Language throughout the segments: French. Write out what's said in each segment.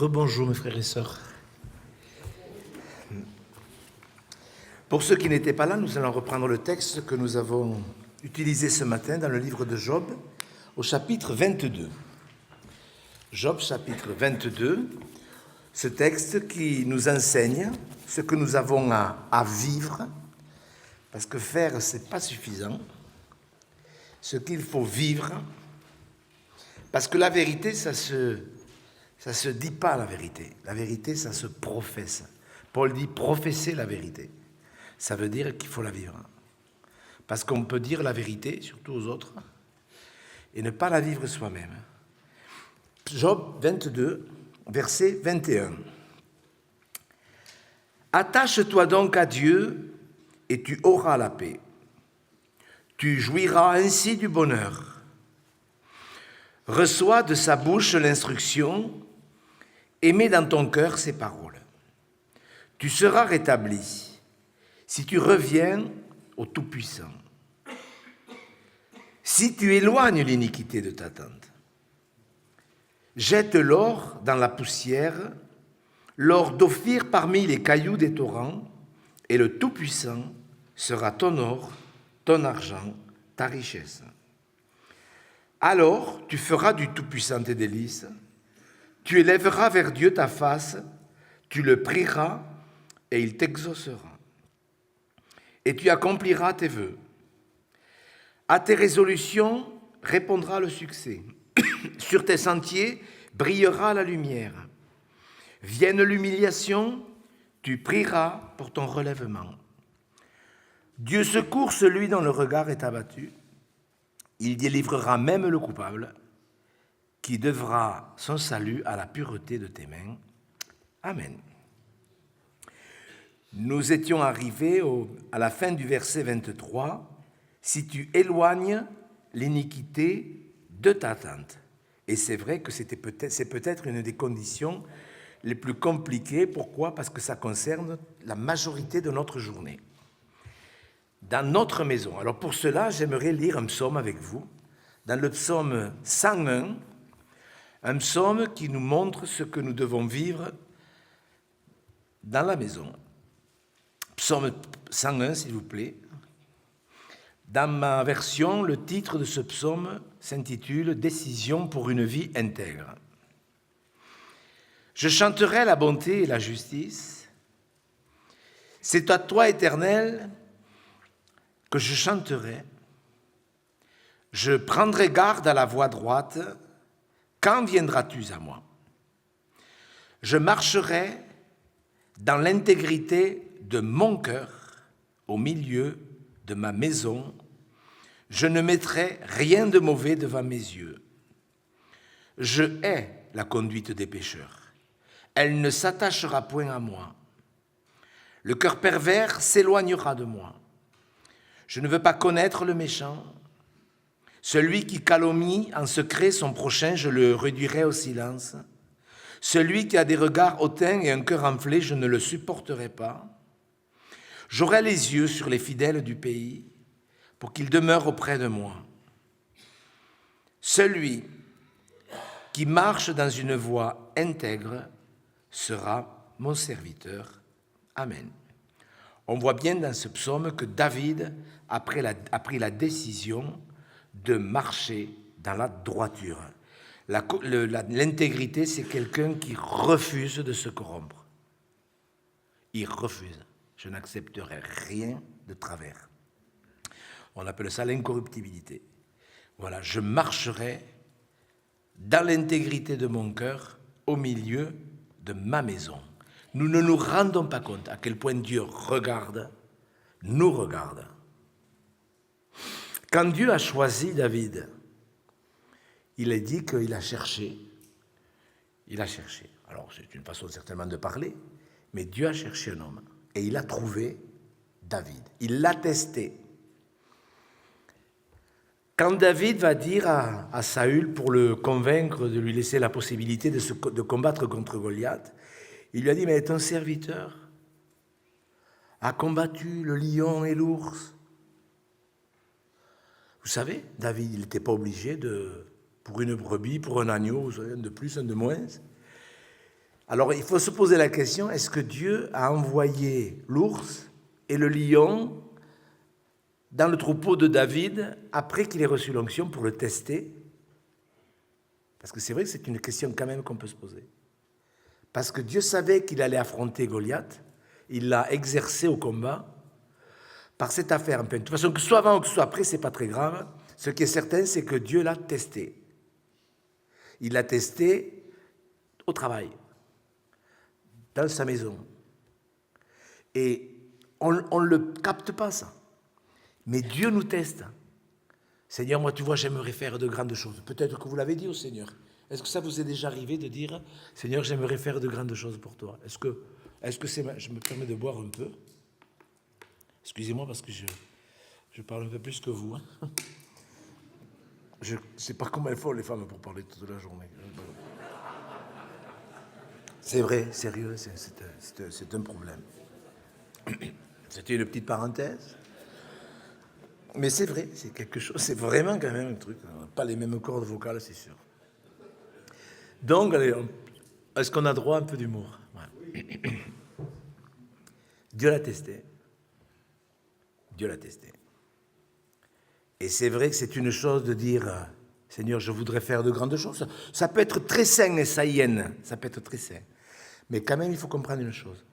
Rebonjour mes frères et sœurs. Pour ceux qui n'étaient pas là, nous allons reprendre le texte que nous avons utilisé ce matin dans le livre de Job, au chapitre 22. Job, chapitre 22, ce texte qui nous enseigne ce que nous avons à vivre, parce que faire, ce n'est pas suffisant, ce qu'il faut vivre, parce que la vérité, ça se dit pas la vérité. La vérité, ça se professe. Paul dit professer la vérité. Ça veut dire qu'il faut la vivre. Parce qu'on peut dire la vérité, surtout aux autres, et ne pas la vivre soi-même. Job 22, verset 21. Attache-toi donc à Dieu et tu auras la paix. Tu jouiras ainsi du bonheur. Reçois de sa bouche l'instruction et mets dans ton cœur ses paroles. Tu seras rétabli si tu reviens au Tout-Puissant. Si tu éloignes l'iniquité de ta tente, jette l'or dans la poussière, l'or d'Ophir parmi les cailloux des torrents, et le Tout-Puissant sera ton or, ton argent, ta richesse. Alors tu feras du Tout-Puissant tes délices, tu élèveras vers Dieu ta face, tu le prieras et il t'exaucera. Et tu accompliras tes vœux. À tes résolutions répondra le succès. Sur tes sentiers brillera la lumière. Vienne l'humiliation, tu prieras pour ton relèvement. Dieu secourt celui dont le regard est abattu. Il délivrera même le coupable, qui devra son salut à la pureté de tes mains. Amen. Nous étions arrivés à la fin du verset 23. Si tu éloignes l'iniquité de ta tente. Et c'est vrai que c'est peut-être une des conditions les plus compliquées. Pourquoi ? Parce que ça concerne la majorité de notre journée. Dans notre maison. Alors pour cela, j'aimerais lire un psaume avec vous. Dans le psaume 101, un psaume qui nous montre ce que nous devons vivre dans la maison. Psaume 101, s'il vous plaît. Dans ma version, le titre de ce psaume s'intitule « Décision pour une vie intègre ». Je chanterai la bonté et la justice. C'est à toi, Éternel, que je chanterai. Je prendrai garde à la voie droite. Quand viendras-tu à moi ? Je marcherai dans l'intégrité de mon cœur, au milieu de ma maison. Je ne mettrai rien de mauvais devant mes yeux. Je hais la conduite des pécheurs. Elle ne s'attachera point à moi. Le cœur pervers s'éloignera de moi. Je ne veux pas connaître le méchant. Celui qui calomnie en secret son prochain, je le réduirai au silence. Celui qui a des regards hautains et un cœur enflé, je ne le supporterai pas. J'aurai les yeux sur les fidèles du pays pour qu'ils demeurent auprès de moi. Celui qui marche dans une voie intègre sera mon serviteur. Amen. On voit bien dans ce psaume que David a pris la décision de marcher dans la droiture. L'intégrité, c'est quelqu'un qui refuse de se corrompre. Il refuse. Je n'accepterai rien de travers. On appelle ça l'incorruptibilité. Voilà, je marcherai dans l'intégrité de mon cœur, au milieu de ma maison. Nous ne nous rendons pas compte à quel point Dieu nous regarde. Quand Dieu a choisi David, il a dit qu'il a cherché. Il a cherché. Alors, c'est une façon certainement de parler, mais Dieu a cherché un homme et il a trouvé David. Il l'a testé. Quand David va dire à Saül, pour le convaincre de lui laisser la possibilité de combattre contre Goliath, il lui a dit, mais ton serviteur a combattu le lion et l'ours. Vous savez, David, il n'était pas obligé pour une brebis, pour un agneau, un de plus, un de moins. Alors il faut se poser la question, est-ce que Dieu a envoyé l'ours et le lion dans le troupeau de David après qu'il ait reçu l'onction pour le tester? Parce que c'est vrai que c'est une question quand même qu'on peut se poser. Parce que Dieu savait qu'il allait affronter Goliath, il l'a exercé au combat par cette affaire. De toute façon, que ce soit avant ou que ce soit après, ce n'est pas très grave. Ce qui est certain, c'est que Dieu l'a testé. Il l'a testé au travail, dans sa maison. Et on ne le capte pas, ça. Mais Dieu nous teste. Seigneur, moi, tu vois, j'aimerais faire de grandes choses. Peut-être que vous l'avez dit au Seigneur. Est-ce que ça vous est déjà arrivé de dire, Seigneur, j'aimerais faire de grandes choses pour toi? Est-ce que c'est... Je me permets de boire un peu. Excusez-moi parce que je parle un peu plus que vous. Hein. Je ne sais pas comment elles font les femmes pour parler toute la journée. C'est vrai, sérieux, c'est un problème. C'était une petite parenthèse. Mais c'est vrai, c'est quelque chose, c'est vraiment quand même un truc. Pas les mêmes cordes vocales, c'est sûr. Donc, allez, est-ce qu'on a droit à un peu d'humour? Ouais. Dieu l'a testé. Dieu l'a testé. Et c'est vrai que c'est une chose de dire, Seigneur, je voudrais faire de grandes choses. Ça peut être très sain et saïenne, ça peut être très sain. Mais quand même, il faut comprendre une chose,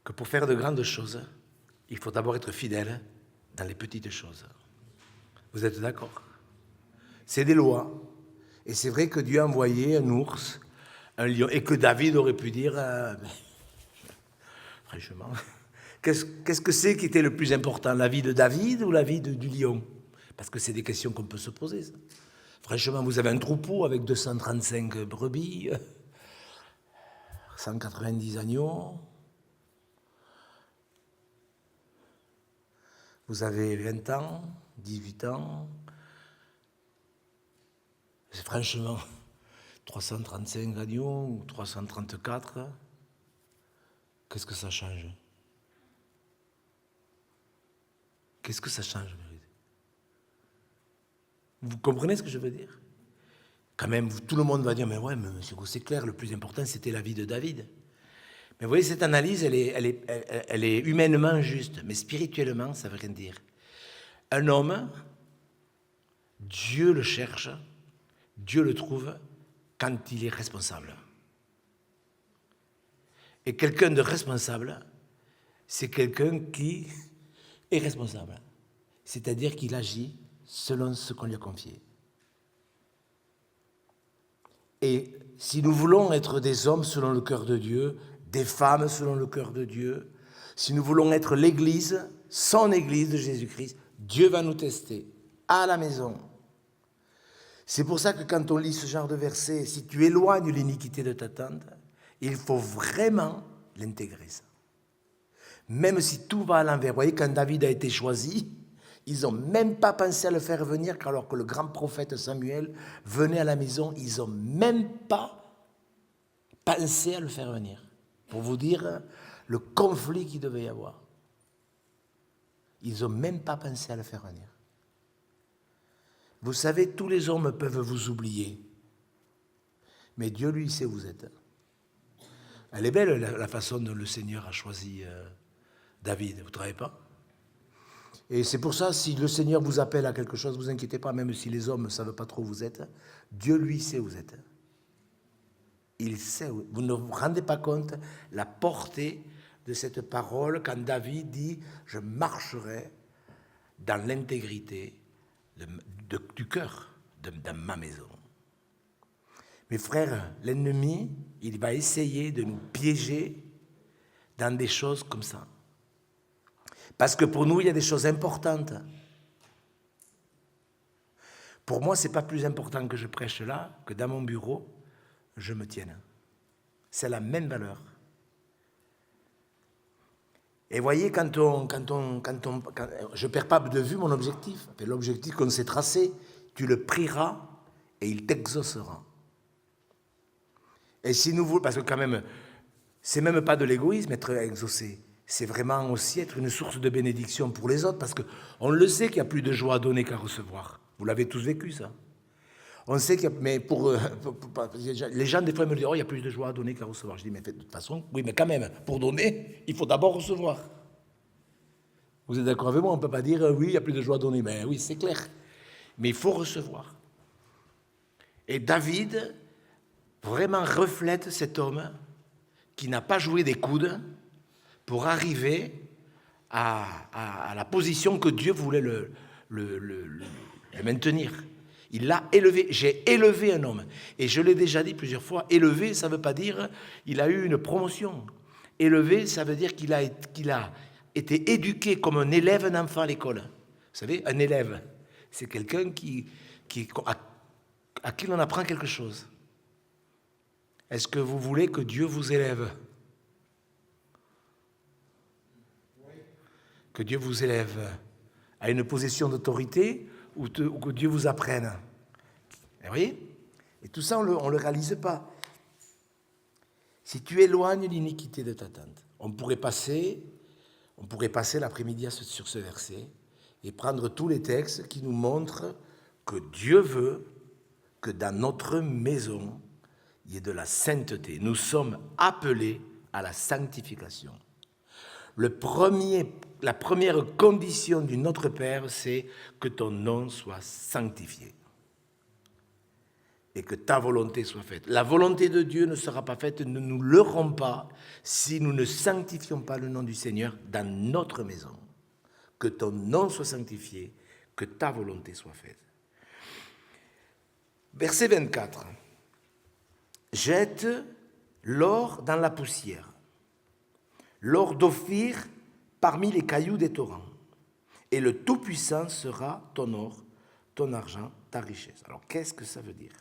que pour faire de grandes choses, il faut d'abord être fidèle dans les petites choses. Vous êtes d'accord? C'est des lois. Et c'est vrai que Dieu a envoyé un ours, un lion, et que David aurait pu dire, franchement, qu'est-ce que c'est qui était le plus important, la vie de David ou la vie du lion? Parce que c'est des questions qu'on peut se poser. Ça. Franchement, vous avez un troupeau avec 235 brebis, 190 agneaux, vous avez 20 ans, 18 ans, franchement, 335 agneaux ou 334, qu'est-ce que ça change? Qu'est-ce que ça change? Vous comprenez ce que je veux dire? Quand même, tout le monde va dire, mais ouais, mais monsieur Gros, c'est clair, le plus important, c'était la vie de David. Mais vous voyez, cette analyse, elle est humainement juste, mais spirituellement, ça ne veut rien dire. Un homme, Dieu le cherche, Dieu le trouve quand il est responsable. Et quelqu'un de responsable, c'est quelqu'un qui est responsable. C'est-à-dire qu'il agit selon ce qu'on lui a confié. Et si nous voulons être des hommes selon le cœur de Dieu, des femmes selon le cœur de Dieu, si nous voulons être l'Église, son Église de Jésus-Christ, Dieu va nous tester à la maison. C'est pour ça que quand on lit ce genre de verset, si tu éloignes l'iniquité de ta tente, il faut vraiment l'intégrer, ça. Même si tout va à l'envers. Vous voyez, quand David a été choisi, ils n'ont même pas pensé à le faire venir, alors que le grand prophète Samuel venait à la maison, ils n'ont même pas pensé à le faire venir. Pour vous dire le conflit qu'il devait y avoir. Ils n'ont même pas pensé à le faire venir. Vous savez, tous les hommes peuvent vous oublier. Mais Dieu, lui, sait où vous êtes. Elle est belle, la façon dont le Seigneur a choisi David. Vous ne trouvez pas? Et c'est pour ça, si le Seigneur vous appelle à quelque chose, ne vous inquiétez pas, même si les hommes ne savent pas trop où vous êtes, Dieu, lui, sait où vous êtes. Il sait où. Vous ne vous rendez pas compte la portée de cette parole quand David dit « Je marcherai dans l'intégrité du cœur dans ma maison ». Mes frères, l'ennemi, il va essayer de nous piéger dans des choses comme ça. Parce que pour nous, il y a des choses importantes. Pour moi, ce n'est pas plus important que je prêche là, que dans mon bureau, je me tienne. C'est la même valeur. Et voyez, quand je ne perds pas de vue mon objectif, l'objectif qu'on s'est tracé, tu le prieras et il t'exaucera. Et si nous voulons, parce que quand même, c'est même pas de l'égoïsme être exaucé, c'est vraiment aussi être une source de bénédiction pour les autres, parce qu'on le sait qu'il n'y a plus de joie à donner qu'à recevoir. Vous l'avez tous vécu, ça. On sait qu'il y a, mais les gens, des fois, me disent, oh, il y a plus de joie à donner qu'à recevoir. Je dis, mais de toute façon, oui, mais quand même, pour donner, il faut d'abord recevoir. Vous êtes d'accord avec moi? On ne peut pas dire, oui, il y a plus de joie à donner. Mais oui, c'est clair. Mais il faut recevoir. Et David vraiment reflète cet homme qui n'a pas joué des coudes pour arriver à la position que Dieu voulait le maintenir. Il l'a élevé. J'ai élevé un homme. Et je l'ai déjà dit plusieurs fois, élevé, ça ne veut pas dire qu'il a eu une promotion. Élevé, ça veut dire qu'il a été éduqué comme un élève, un enfant à l'école. Vous savez, un élève, c'est quelqu'un à qui l'on apprend quelque chose. Est-ce que vous voulez que Dieu vous élève? Que Dieu vous élève à une position d'autorité ou que Dieu vous apprenne? Vous voyez? Et tout ça, on ne le réalise pas. Si tu éloignes l'iniquité de ta tente, on pourrait passer l'après-midi sur ce verset et prendre tous les textes qui nous montrent que Dieu veut que dans notre maison, il y ait de la sainteté. Nous sommes appelés à la sanctification. La première condition du Notre Père, c'est que ton nom soit sanctifié et que ta volonté soit faite. La volonté de Dieu ne sera pas faite, ne nous leurrons pas si nous ne sanctifions pas le nom du Seigneur dans notre maison. Que ton nom soit sanctifié, que ta volonté soit faite. Verset 24. Jette l'or dans la poussière, l'or d'Ophir parmi les cailloux des torrents, et le Tout-Puissant sera ton or, ton argent, ta richesse. Alors, qu'est-ce que ça veut dire?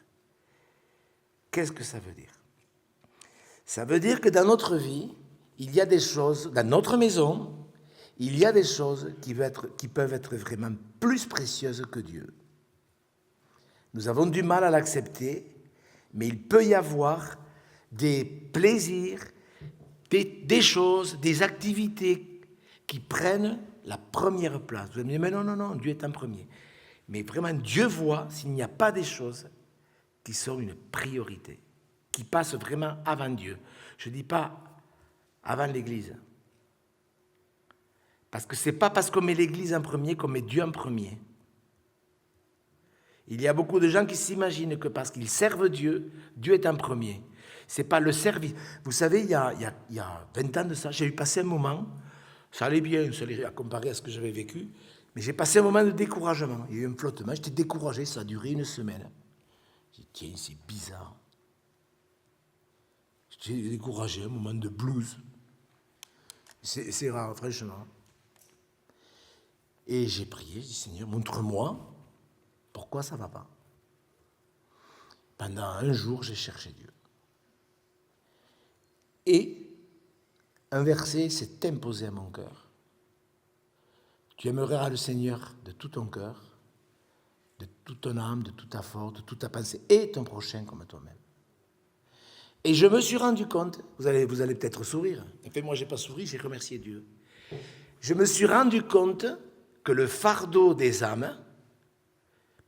Qu'est-ce que ça veut dire? Ça veut dire que dans notre vie, il y a des choses, dans notre maison, il y a des choses qui peuvent être vraiment plus précieuses que Dieu. Nous avons du mal à l'accepter, mais il peut y avoir des plaisirs, des choses, des activités qui prennent la première place. Vous allez me dire, mais non, Dieu est en premier. Mais vraiment, Dieu voit s'il n'y a pas des choses qui sont une priorité, qui passent vraiment avant Dieu. Je ne dis pas avant l'Église. Parce que ce n'est pas parce qu'on met l'Église en premier qu'on met Dieu en premier. Il y a beaucoup de gens qui s'imaginent que parce qu'ils servent Dieu, Dieu est en premier. Ce n'est pas le service. Vous savez, il y a 20 ans de ça, j'ai eu passé un moment, ça allait bien, à comparer à ce que j'avais vécu, mais j'ai passé un moment de découragement. Il y a eu un flottement, j'étais découragé, ça a duré une semaine. J'ai dit, tiens, c'est bizarre. J'étais découragé, un moment de blues. C'est rare, franchement. Et j'ai prié, j'ai dit, Seigneur, montre-moi pourquoi ça ne va pas. Pendant un jour, j'ai cherché Dieu. Et un verset s'est imposé à mon cœur. Tu aimeras le Seigneur de tout ton cœur, de toute ton âme, de toute ta force, de toute ta pensée, et ton prochain comme toi-même. Et je me suis rendu compte, vous allez peut-être sourire, en fait moi je n'ai pas souri, j'ai remercié Dieu. Je me suis rendu compte que le fardeau des âmes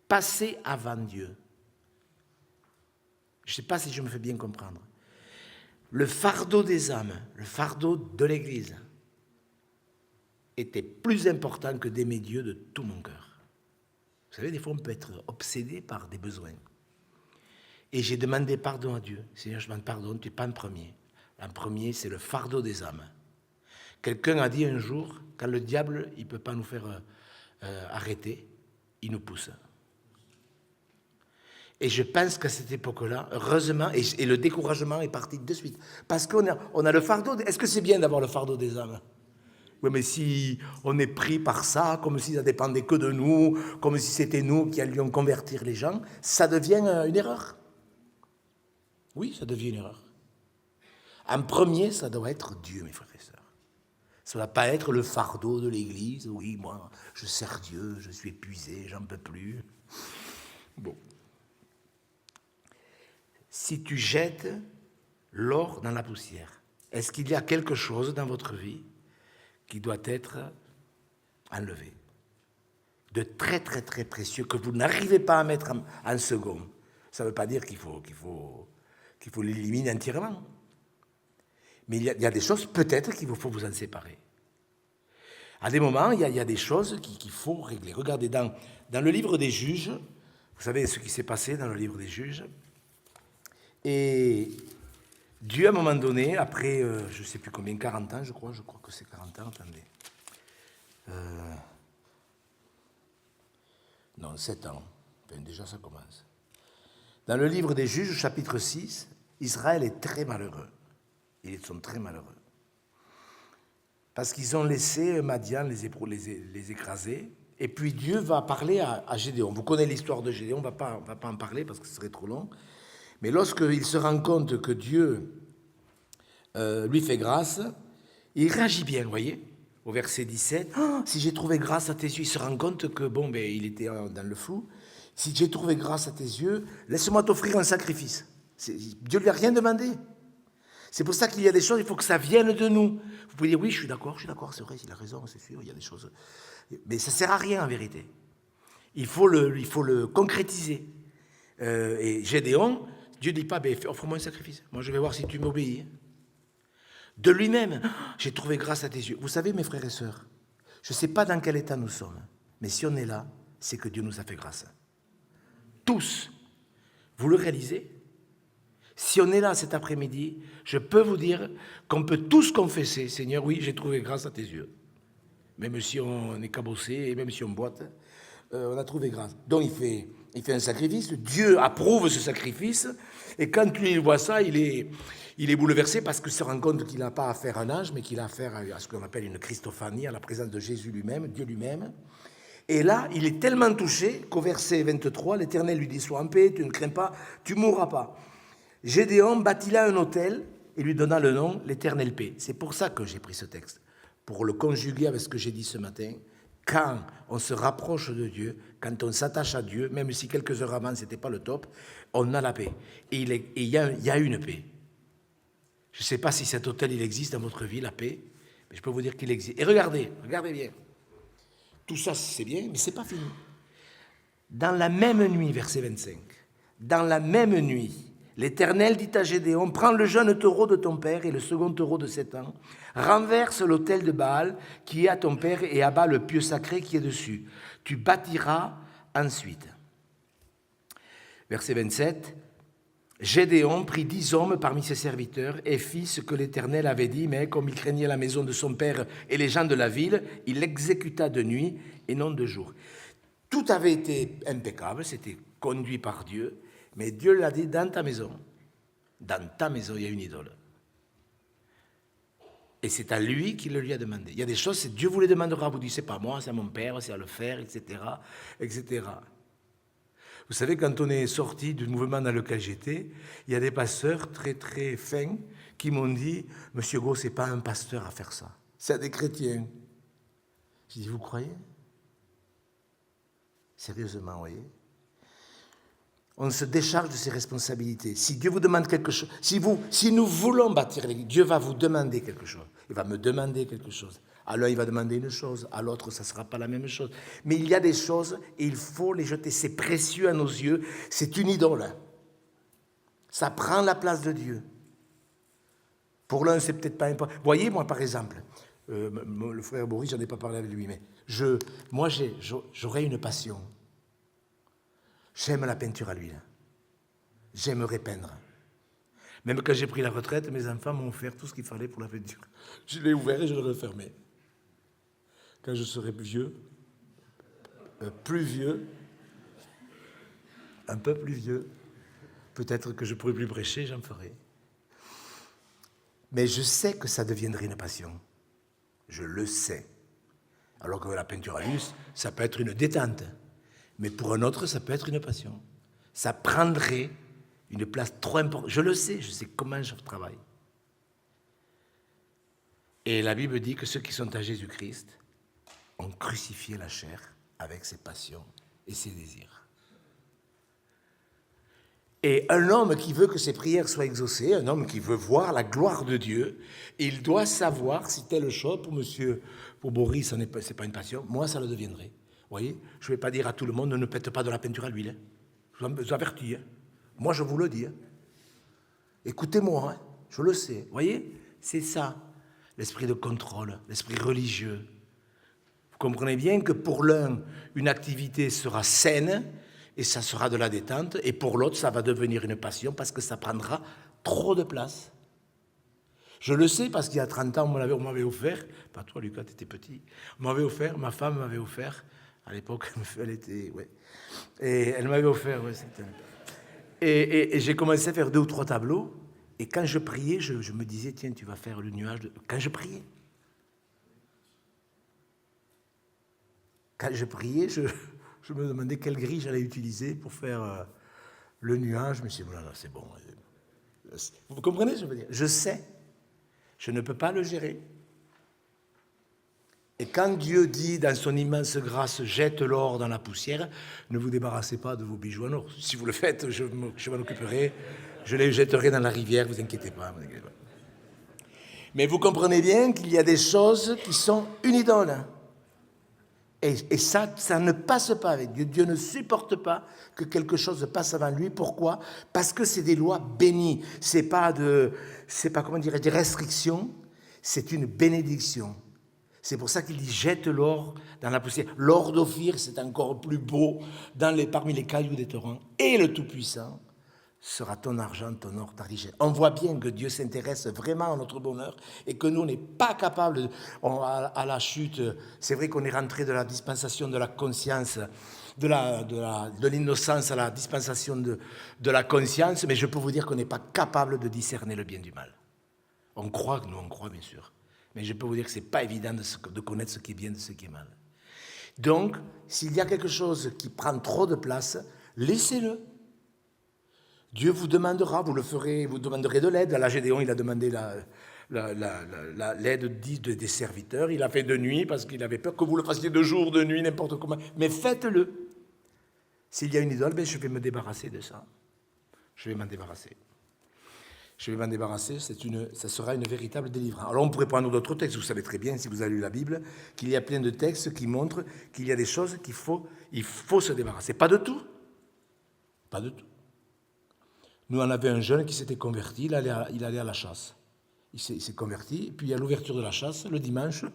passait avant Dieu. Je ne sais pas si je me fais bien comprendre. Le fardeau des âmes, le fardeau de l'Église, était plus important que d'aimer Dieu de tout mon cœur. Vous savez, des fois on peut être obsédé par des besoins. Et j'ai demandé pardon à Dieu. Seigneur, je demande pardon, tu n'es pas en premier. En premier, c'est le fardeau des âmes. Quelqu'un a dit un jour, quand le diable, il ne peut pas nous faire arrêter, il nous pousse. Et je pense qu'à cette époque-là, heureusement, et le découragement est parti de suite. Parce qu'on a le fardeau. Est-ce que c'est bien d'avoir le fardeau des âmes? Oui, mais si on est pris par ça, comme si ça dépendait que de nous, comme si c'était nous qui allions convertir les gens, ça devient une erreur. Oui, ça devient une erreur. En premier, ça doit être Dieu, mes frères et sœurs. Ça ne doit pas être le fardeau de l'Église. Oui, moi, je sers Dieu, je suis épuisé, j'en peux plus. Bon. Si tu jettes l'or dans la poussière, est-ce qu'il y a quelque chose dans votre vie qui doit être enlevé? De très, très, très précieux, que vous n'arrivez pas à mettre en second. Ça ne veut pas dire qu'il faut l'éliminer entièrement. Mais il y a des choses, peut-être, qu'il faut vous en séparer. À des moments, il y a des choses qu'il faut régler. Regardez, dans le livre des juges, vous savez ce qui s'est passé dans le livre des juges, et Dieu, à un moment donné, après, je ne sais plus combien, 40 ans, je crois que c'est 40 ans, attendez. Non, 7 ans. Enfin, déjà, ça commence. Dans le livre des juges, chapitre 6, Israël est très malheureux. Ils sont très malheureux. Parce qu'ils ont laissé Madian les écraser. Et puis Dieu va parler à Gédéon. Vous connaissez l'histoire de Gédéon, on ne va pas en parler parce que ce serait trop long. Mais lorsqu'il se rend compte que Dieu lui fait grâce, il réagit bien, vous voyez. Au verset 17, « Si j'ai trouvé grâce à tes yeux », il se rend compte que, il était dans le flou. « Si j'ai trouvé grâce à tes yeux, laisse-moi t'offrir un sacrifice. » Dieu ne lui a rien demandé. C'est pour ça qu'il y a des choses, il faut que ça vienne de nous. Vous pouvez dire, oui, je suis d'accord, c'est vrai, il a raison, c'est sûr, il y a des choses. Mais ça ne sert à rien en vérité. Il faut le concrétiser. Et Gédéon, Dieu ne dit pas, offre-moi un sacrifice. Moi, je vais voir si tu m'obéis. De lui-même, j'ai trouvé grâce à tes yeux. Vous savez, mes frères et sœurs, je ne sais pas dans quel état nous sommes, mais si on est là, c'est que Dieu nous a fait grâce. Tous. Vous le réalisez ? Si on est là cet après-midi, je peux vous dire qu'on peut tous confesser, Seigneur, oui, j'ai trouvé grâce à tes yeux. Même si on est cabossé et même si on boite, on a trouvé grâce. Donc il fait un sacrifice, Dieu approuve ce sacrifice, et quand lui il voit ça, il est bouleversé parce qu'il se rend compte qu'il n'a pas affaire à un ange, mais qu'il a affaire à ce qu'on appelle une Christophanie, à la présence de Jésus lui-même, Dieu lui-même. Et là, il est tellement touché qu'au verset 23, l'Éternel lui dit, sois en paix, tu ne crains pas, tu ne mourras pas. Gédéon bâtit là un autel et lui donna le nom l'Éternel paix. C'est pour ça que j'ai pris ce texte, pour le conjuguer avec ce que j'ai dit ce matin. Quand on se rapproche de Dieu, quand on s'attache à Dieu, même si quelques heures avant, ce n'était pas le top, on a la paix. Et il y a une paix. Je ne sais pas si cet autel il existe dans votre vie, la paix, mais je peux vous dire qu'il existe. Et regardez bien. Tout ça, c'est bien, mais ce n'est pas fini. Dans la même nuit, verset 25, dans la même nuit, l'Éternel dit à Gédéon, prends le jeune taureau de ton père et le second taureau de 7 ans, renverse l'autel de Baal qui est à ton père et abat le pieu sacré qui est dessus. Tu bâtiras ensuite. Verset 27, Gédéon prit 10 hommes parmi ses serviteurs et fit ce que l'Éternel avait dit, mais comme il craignait la maison de son père et les gens de la ville, il l'exécuta de nuit et non de jour. Tout avait été impeccable, c'était conduit par Dieu, mais Dieu l'a dit, dans ta maison, il y a une idole. Et c'est à lui qu'il le lui a demandé. Il y a des choses, Dieu vous les demandera, vous dites, c'est pas moi, c'est à mon père, c'est à le faire, etc., etc. Vous savez, quand on est sorti du mouvement dans lequel j'étais, il y a des pasteurs très, très fins qui m'ont dit, Monsieur Gros, c'est pas un pasteur à faire ça, c'est à des chrétiens. J'ai dit, vous croyez ? Sérieusement, vous voyez ? On se décharge de ses responsabilités. Si Dieu vous demande quelque chose, si nous voulons bâtir l'Église, Dieu va vous demander quelque chose. Il va me demander quelque chose. À l'un, il va demander une chose. À l'autre, ça ne sera pas la même chose. Mais il y a des choses et il faut les jeter. C'est précieux à nos yeux. C'est une idole. Ça prend la place de Dieu. Pour l'un, c'est peut-être pas important. Vous voyez, moi, par exemple, le frère Boris, j'en ai pas parlé avec lui, mais j'aurais une passion. J'aime la peinture à l'huile. J'aimerais peindre. Même quand j'ai pris la retraite, mes enfants m'ont offert tout ce qu'il fallait pour la peinture. Je l'ai ouvert et je l'ai refermé. Quand je serai vieux, plus vieux, un peu plus vieux, peut-être que je ne pourrai plus prêcher, j'en ferai. Mais je sais que ça deviendrait une passion. Je le sais. Alors que la peinture à l'huile, ça peut être une détente. Mais pour un autre, ça peut être une passion. Ça prendrait une place trop importante. Je le sais, je sais comment je travaille. Et la Bible dit que ceux qui sont à Jésus-Christ ont crucifié la chair avec ses passions et ses désirs. Et un homme qui veut que ses prières soient exaucées, un homme qui veut voir la gloire de Dieu, il doit savoir si telle chose, pour Boris, ce n'est pas une passion, moi ça le deviendrait. Vous voyez, je ne vais pas dire à tout le monde, ne pète pas de la peinture à l'huile. Je vous avertis. Moi, je vous le dis. Écoutez-moi, hein, je le sais. Vous voyez, c'est ça, l'esprit de contrôle, l'esprit religieux. Vous comprenez bien que pour l'un, une activité sera saine et ça sera de la détente, et pour l'autre, ça va devenir une passion parce que ça prendra trop de place. Je le sais parce qu'il y a 30 ans, on m'avait offert, pas toi Lucas, tu étais petit, ma femme m'avait offert, à l'époque, elle était, ouais, et elle m'avait offert, ouais, c'était... Et j'ai commencé à faire 2 ou 3 tableaux, et quand je priais, je me disais, tiens, tu vas faire le nuage, quand je priais, je me demandais quelle grille j'allais utiliser pour faire le nuage. Je me suis dit, voilà, c'est bon. Vous comprenez, je veux dire? Je sais. Je ne peux pas le gérer. Et quand Dieu dit, dans son immense grâce, jette l'or dans la poussière, ne vous débarrassez pas de vos bijoux en or. Si vous le faites, je m'en occuperai. Je les jetterai dans la rivière, vous inquiétez pas. Mais vous comprenez bien qu'il y a des choses qui sont une idole. Et ça ne passe pas avec Dieu. Dieu ne supporte pas que quelque chose passe avant lui. Pourquoi? Parce que c'est des lois bénies. C'est pas comment dire, des restrictions. C'est une bénédiction. C'est pour ça qu'il dit jette l'or dans la poussière. L'or d'Ophir, c'est encore plus beau parmi les cailloux des torrents. Et le Tout-Puissant sera ton argent, ton or, ta richesse. On voit bien que Dieu s'intéresse vraiment à notre bonheur et que nous, on n'est pas capable, à la chute, c'est vrai qu'on est rentré de la dispensation de la conscience, de l'innocence à la dispensation de la conscience, mais je peux vous dire qu'on n'est pas capable de discerner le bien du mal. On croit bien sûr, mais je peux vous dire que ce n'est pas évident de connaître ce qui est bien de ce qui est mal. Donc, s'il y a quelque chose qui prend trop de place, laissez-le. Dieu vous demandera, vous le ferez, vous demanderez de l'aide. À la Gédéon, il a demandé l'aide des serviteurs. Il a fait de nuit parce qu'il avait peur que vous le fassiez de jour, de nuit, n'importe comment. Mais faites-le. S'il y a une idole, je vais me débarrasser de ça. Je vais m'en débarrasser. Ça sera une véritable délivrance. Alors on pourrait prendre d'autres textes. Vous savez très bien, si vous avez lu la Bible, qu'il y a plein de textes qui montrent qu'il y a des choses il faut se débarrasser. Pas de tout. Pas de tout. Nous, on avait un jeune qui s'était converti, il allait à la chasse. Il s'est converti, et puis à l'ouverture de la chasse, le dimanche,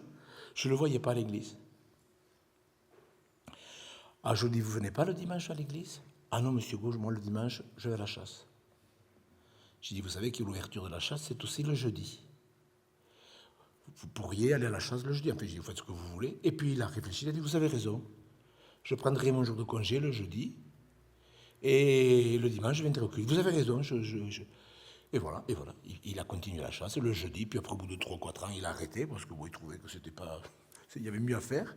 je ne le voyais pas à l'église. Ah, je lui dis, vous venez pas le dimanche à l'église? Ah non, monsieur Gauche, moi le dimanche, je vais à la chasse. J'ai dit, vous savez que l'ouverture de la chasse, c'est aussi le jeudi. Vous pourriez aller à la chasse le jeudi. Enfin, j'ai dit, vous faites ce que vous voulez. Et puis il a réfléchi, il a dit, vous avez raison. Je prendrai mon jour de congé le jeudi. Et le dimanche, je viendrai au culte. Vous avez raison. Et voilà. Il a continué la chasse le jeudi. Puis après, au bout de 3 ou 4 ans, il a arrêté parce que il trouvait que il y avait mieux à faire.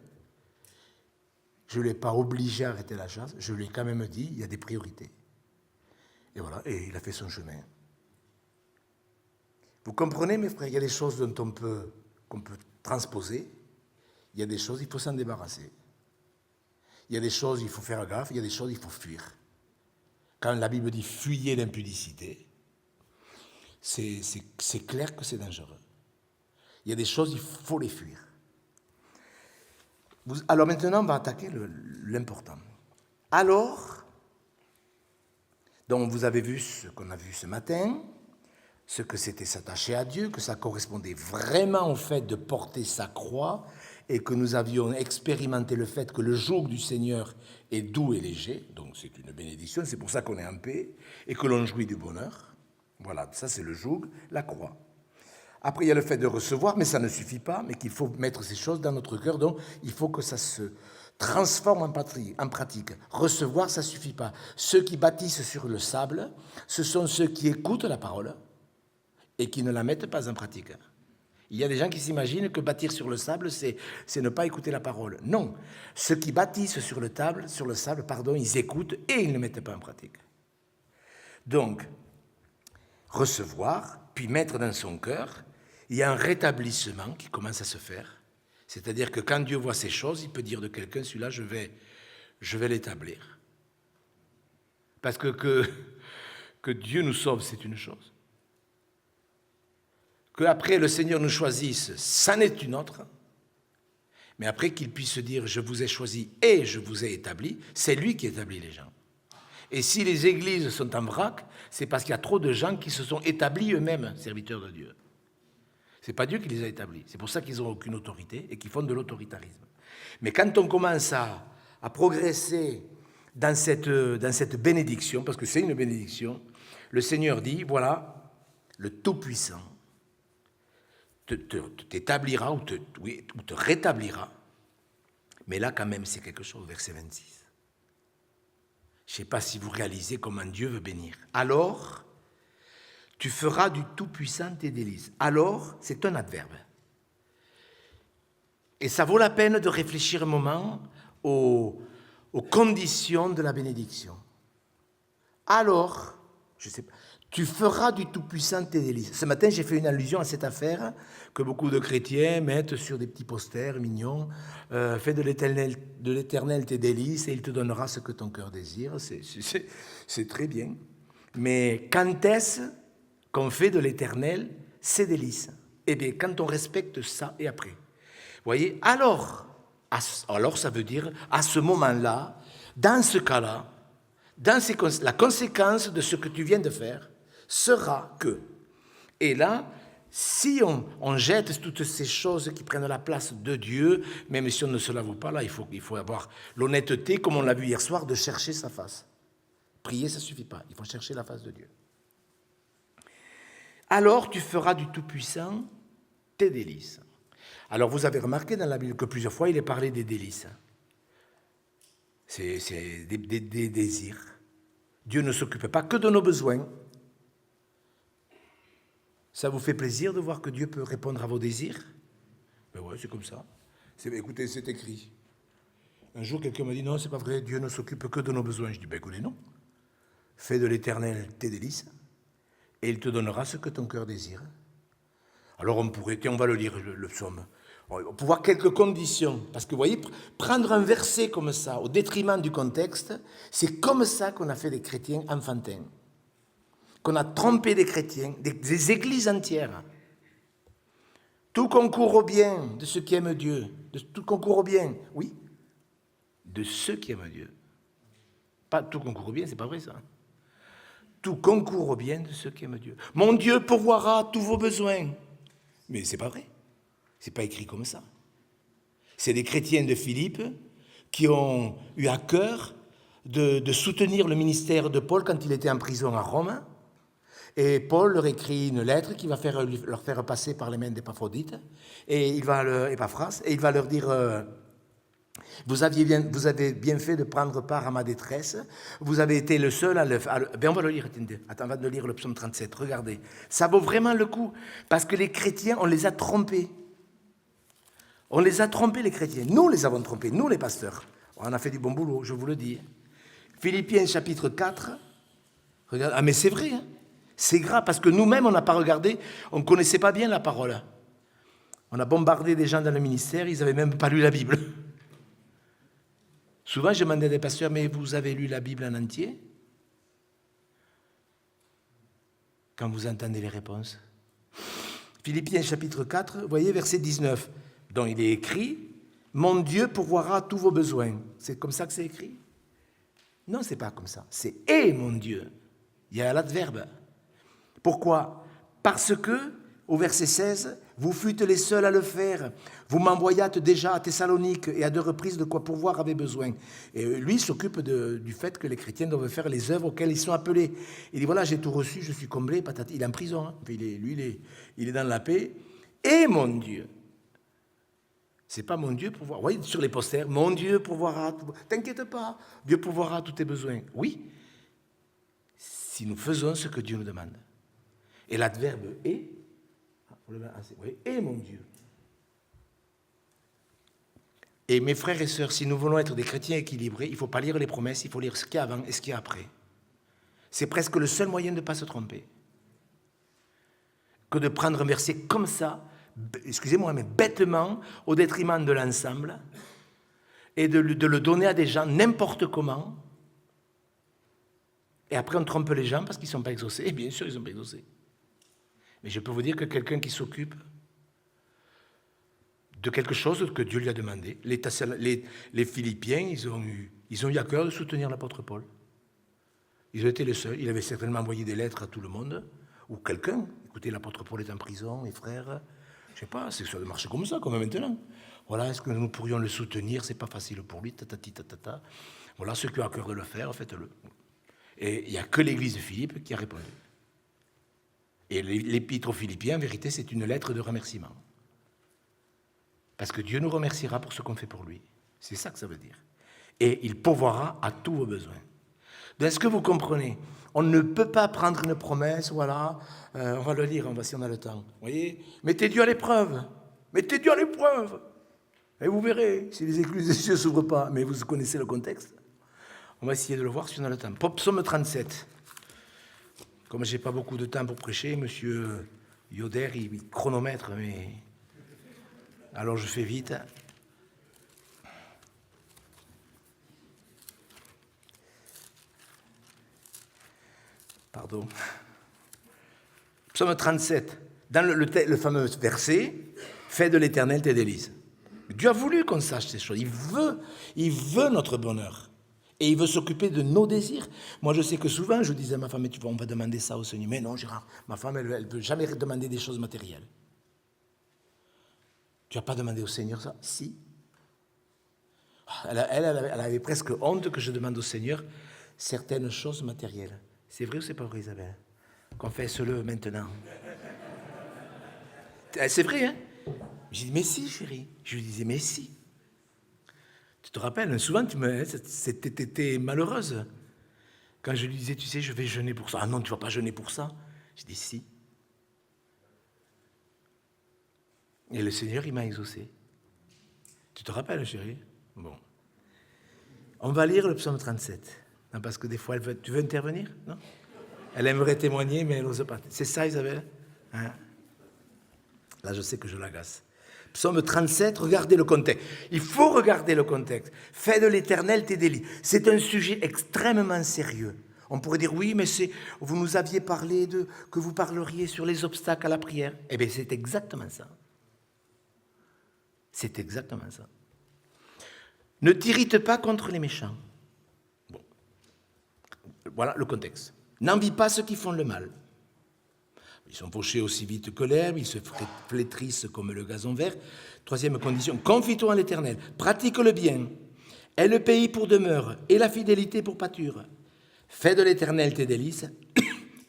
Je ne l'ai pas obligé à arrêter la chasse. Je lui ai quand même dit, il y a des priorités. Et voilà. Et il a fait son chemin. Vous comprenez, mes frères, il y a des choses qu'on peut transposer. Il y a des choses, il faut s'en débarrasser. Il y a des choses, il faut faire gaffe. Il y a des choses, il faut fuir. Quand la Bible dit « fuyez l'impudicité », c'est clair que c'est dangereux. Il y a des choses, il faut les fuir. Alors maintenant, on va attaquer l'important. Alors, donc vous avez vu ce qu'on a vu ce matin, ce que c'était s'attacher à Dieu, que ça correspondait vraiment au fait de porter sa croix et que nous avions expérimenté le fait que le joug du Seigneur est doux et léger, donc c'est une bénédiction, c'est pour ça qu'on est en paix, et que l'on jouit du bonheur. Voilà, ça c'est le joug, la croix. Après, il y a le fait de recevoir, mais ça ne suffit pas, mais qu'il faut mettre ces choses dans notre cœur, donc il faut que ça se transforme en pratique. Recevoir, ça ne suffit pas. Ceux qui bâtissent sur le sable, ce sont ceux qui écoutent la parole et qui ne la mettent pas en pratique. Il y a des gens qui s'imaginent que bâtir sur le sable, c'est ne pas écouter la parole. Non, ceux qui bâtissent sur le sable, ils écoutent et ils ne mettent pas en pratique. Donc, recevoir, puis mettre dans son cœur, il y a un rétablissement qui commence à se faire. C'est-à-dire que quand Dieu voit ces choses, il peut dire de quelqu'un, celui-là, je vais l'établir. Parce que Dieu nous sauve, c'est une chose. Qu'après le Seigneur nous choisisse, ça n'est une autre. Mais après qu'il puisse dire, je vous ai choisi et je vous ai établi, c'est lui qui établit les gens. Et si les églises sont en vrac, c'est parce qu'il y a trop de gens qui se sont établis eux-mêmes serviteurs de Dieu. Ce n'est pas Dieu qui les a établis. C'est pour ça qu'ils n'ont aucune autorité et qu'ils font de l'autoritarisme. Mais quand on commence à progresser dans cette bénédiction, parce que c'est une bénédiction, le Seigneur dit, voilà, le Tout-Puissant t'établira ou te rétablira. Mais là, quand même, c'est quelque chose, verset 26. Je ne sais pas si vous réalisez comment Dieu veut bénir. Alors, tu feras du Tout-Puissant tes délices. Alors, c'est un adverbe. Et ça vaut la peine de réfléchir un moment aux conditions de la bénédiction. Alors, je sais pas, tu feras du Tout-Puissant tes délices. Ce matin, j'ai fait une allusion à cette affaire que beaucoup de chrétiens mettent sur des petits posters mignons. Fais de l'Éternel tes délices et il te donnera ce que ton cœur désire. C'est très bien. Mais quand est-ce qu'on fait de l'Éternel ses délices? Eh bien, quand on respecte ça et après. Vous voyez, alors ça veut dire, à ce moment-là, dans ce cas-là, la conséquence de ce que tu viens de faire sera que. Et là, si on jette toutes ces choses qui prennent la place de Dieu, même si on ne se l'avoue pas, là, il faut avoir l'honnêteté, comme on l'a vu hier soir, de chercher sa face. Prier, ça ne suffit pas, il faut chercher la face de Dieu. Alors tu feras du Tout-Puissant tes délices. Alors vous avez remarqué dans la Bible que plusieurs fois il est parlé des délices. C'est des désirs. Dieu ne s'occupe pas que de nos besoins. Ça vous fait plaisir de voir que Dieu peut répondre à vos désirs? Ben ouais, c'est comme ça. Écoutez, c'est écrit. Un jour, quelqu'un m'a dit, non, c'est pas vrai, Dieu ne s'occupe que de nos besoins. Je dis, ben écoutez, non. Fais de l'Éternel tes délices, et il te donnera ce que ton cœur désire. Alors on va le lire, le psaume. On peut voir quelques conditions. Parce que vous voyez, prendre un verset comme ça, au détriment du contexte, c'est comme ça qu'on a fait des chrétiens enfantins. Qu'on a trompé des chrétiens, des églises entières. Tout concourt au bien de ceux qui aiment Dieu. Tout concourt au bien, oui, de ceux qui aiment Dieu. Pas tout concourt au bien, c'est pas vrai ça. Tout concourt au bien de ceux qui aiment Dieu. Mon Dieu pourvoira tous vos besoins. Mais c'est pas vrai. C'est pas écrit comme ça. C'est des chrétiens de Philippe qui ont eu à cœur de soutenir le ministère de Paul quand il était en prison à Rome. Et Paul leur écrit une lettre qu'il va leur faire passer par les mains d'Épaphrodite, et il va leur dire vous avez bien fait de prendre part à ma détresse, vous avez été le seul à le faire. Ben on va le lire, attends, on va lire le psaume 37, regardez. Ça vaut vraiment le coup, parce que les chrétiens, on les a trompés. On les a trompés, les chrétiens. Nous les avons trompés, nous les pasteurs. On a fait du bon boulot, je vous le dis. Philippiens chapitre 4, regardez, mais c'est vrai, hein. C'est grave, parce que nous-mêmes, on n'a pas regardé, on ne connaissait pas bien la parole. On a bombardé des gens dans le ministère, ils n'avaient même pas lu la Bible. Souvent, je demandais à des pasteurs, mais vous avez lu la Bible en entier? Quand vous entendez les réponses. Philippiens chapitre 4, vous voyez, verset 19, dont il est écrit, « Mon Dieu pourvoira tous vos besoins ». C'est comme ça que c'est écrit? Non, c'est pas comme ça. C'est « et mon Dieu ». Il y a l'adverbe. Pourquoi? Parce que, au verset 16, vous fûtes les seuls à le faire. Vous m'envoyâtes déjà à Thessalonique et à 2 reprises de quoi pourvoir avait besoin. Et lui s'occupe du fait que les chrétiens doivent faire les œuvres auxquelles ils sont appelés. Il dit voilà, j'ai tout reçu, je suis comblé, patati. Il est en prison, hein. Il est dans la paix. Et mon Dieu, c'est pas mon Dieu pourvoir. Vous voyez sur les posters, mon Dieu pourvoira. T'inquiète pas, Dieu pourvoira tous tes besoins. Oui, si nous faisons ce que Dieu nous demande. Et l'adverbe est, et mon Dieu. Et mes frères et sœurs, si nous voulons être des chrétiens équilibrés, il ne faut pas lire les promesses, il faut lire ce qu'il y a avant et ce qu'il y a après. C'est presque le seul moyen de ne pas se tromper. Que de prendre un verset comme ça, excusez-moi, mais bêtement, au détriment de l'ensemble, et de le donner à des gens n'importe comment. Et après, on trompe les gens parce qu'ils ne sont pas exaucés. Et bien sûr, ils ne sont pas exaucés. Mais je peux vous dire que quelqu'un qui s'occupe de quelque chose que Dieu lui a demandé, les Philippiens, ils ont eu à cœur de soutenir l'apôtre Paul. Ils étaient les seuls. Il avait certainement envoyé des lettres à tout le monde, ou quelqu'un. Écoutez, l'apôtre Paul est en prison, mes frères. Je ne sais pas, ça doit marcher comme ça, comme maintenant. Voilà, est-ce que nous pourrions le soutenir? C'est pas facile pour lui, tatati, tatata. Voilà, ceux qui ont à cœur de le faire, faites-le. Et il n'y a que l'église de Philippe qui a répondu. Et l'épître aux Philippiens, en vérité, c'est une lettre de remerciement. Parce que Dieu nous remerciera pour ce qu'on fait pour lui. C'est ça que ça veut dire. Et il pourvoira à tous vos besoins. Donc, est-ce que vous comprenez? On ne peut pas prendre une promesse, voilà, on va le lire, si on a le temps. Vous voyez? Mettez Dieu à l'épreuve. Mettez Dieu à l'épreuve. Et vous verrez, si les écluses des cieux ne s'ouvrent pas, mais vous connaissez le contexte. On va essayer de le voir si on a le temps. Psaume 37. Comme je n'ai pas beaucoup de temps pour prêcher, monsieur Yoder, il chronomètre, mais... Alors je fais vite. Pardon. Psaume 37. Dans le fameux verset, « Fais de l'Éternel tes délices ». Dieu a voulu qu'on sache ces choses. Il veut notre bonheur. Et il veut s'occuper de nos désirs. Moi, je sais que souvent, je disais à ma femme, tu vois, on va demander ça au Seigneur. Mais non, Gérard, ma femme, elle ne veut jamais demander des choses matérielles. Tu n'as pas demandé au Seigneur ça? Si. Elle avait presque honte que je demande au Seigneur certaines choses matérielles. C'est vrai ou c'est pas vrai, Isabelle? Confesse-le maintenant. C'est vrai, hein? J'ai dit, mais si, chérie. Je lui disais, mais si. Tu te rappelles, souvent, t'étais malheureuse. Quand je lui disais, tu sais, je vais jeûner pour ça. Ah non, tu ne vas pas jeûner pour ça. Je dis, si. Et le Seigneur, il m'a exaucé. Tu te rappelles, chérie? Bon. On va lire le psaume 37. Non, parce que des fois, tu veux intervenir? Non? Elle aimerait témoigner, mais elle n'ose pas. C'est ça, Isabelle? Hein? Là, je sais que je l'agace. Psaume 37, regardez le contexte. Il faut regarder le contexte. Fais de l'Éternel tes délices. C'est un sujet extrêmement sérieux. On pourrait dire, oui, mais vous nous aviez parlé que vous parleriez sur les obstacles à la prière. Eh bien, c'est exactement ça. C'est exactement ça. Ne t'irrite pas contre les méchants. Bon. Voilà le contexte. N'envie pas ceux qui font le mal. Ils sont fauchés aussi vite que l'herbe, ils se flétrissent comme le gazon vert. Troisième condition, confie-toi en l'Éternel, pratique le bien, aie le pays pour demeure et la fidélité pour pâture. Fais de l'Éternel tes délices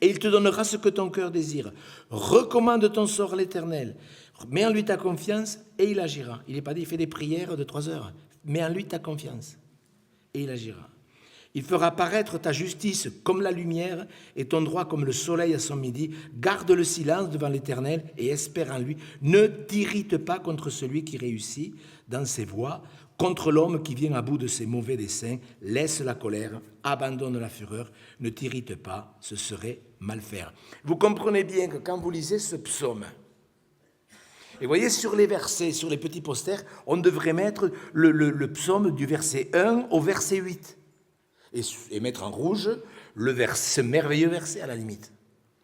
et il te donnera ce que ton cœur désire. Recommande ton sort à l'Éternel, mets en lui ta confiance et il agira. Il n'est pas dit, fais des prières de 3 heures, mets en lui ta confiance et il agira. Il fera paraître ta justice comme la lumière et ton droit comme le soleil à son midi. Garde le silence devant l'Éternel et espère en lui. Ne t'irrite pas contre celui qui réussit dans ses voies, contre l'homme qui vient à bout de ses mauvais desseins. Laisse la colère, abandonne la fureur. Ne t'irrite pas, ce serait mal faire. Vous comprenez bien que quand vous lisez ce psaume, et voyez sur les versets, sur les petits posters, on devrait mettre le psaume du verset 1 au verset 8. Et mettre en rouge ce merveilleux verset à la limite.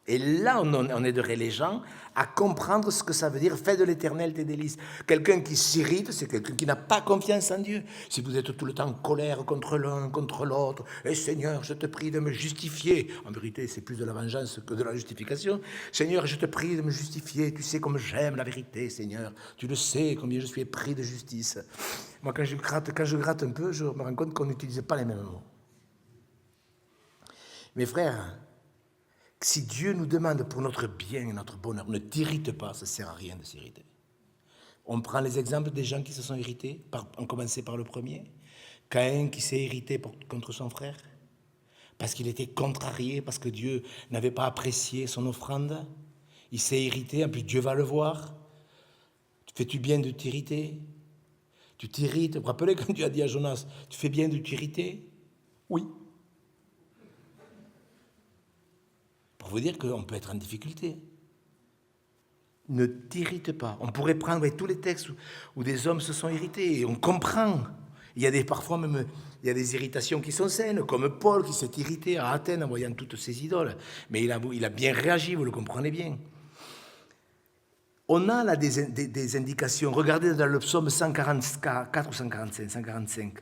Et là, on aiderait les gens à comprendre ce que ça veut dire « Fais de l'Éternel tes délices ». Quelqu'un qui s'irrite, c'est quelqu'un qui n'a pas confiance en Dieu. Si vous êtes tout le temps en colère contre l'un, contre l'autre, « Et Seigneur, je te prie de me justifier ». En vérité, c'est plus de la vengeance que de la justification. « Seigneur, je te prie de me justifier. Tu sais comme j'aime la vérité, Seigneur. Tu le sais combien je suis épris de justice. » Moi, quand je gratte un peu, je me rends compte qu'on n'utilise pas les mêmes mots. Mes frères, si Dieu nous demande pour notre bien et notre bonheur, ne t'irrite pas, ça ne sert à rien de s'irriter. On prend les exemples des gens qui se sont irrités, on commençait par le premier. Caïn qui s'est irrité contre son frère, parce qu'il était contrarié, parce que Dieu n'avait pas apprécié son offrande. Il s'est irrité, en plus Dieu va le voir. Fais-tu bien de t'irriter? Tu t'irrites. Vous vous rappelez quand Dieu a dit à Jonas, tu fais bien de t'irriter? Oui. Pour vous dire qu'on peut être en difficulté. Ne t'irrite pas. On pourrait prendre tous les textes où des hommes se sont irrités et on comprend. Parfois même, il y a des irritations qui sont saines, comme Paul qui s'est irrité à Athènes en voyant toutes ces idoles. Mais il a bien réagi, vous le comprenez bien. On a là des indications. Regardez dans le psaume 144 ou 145.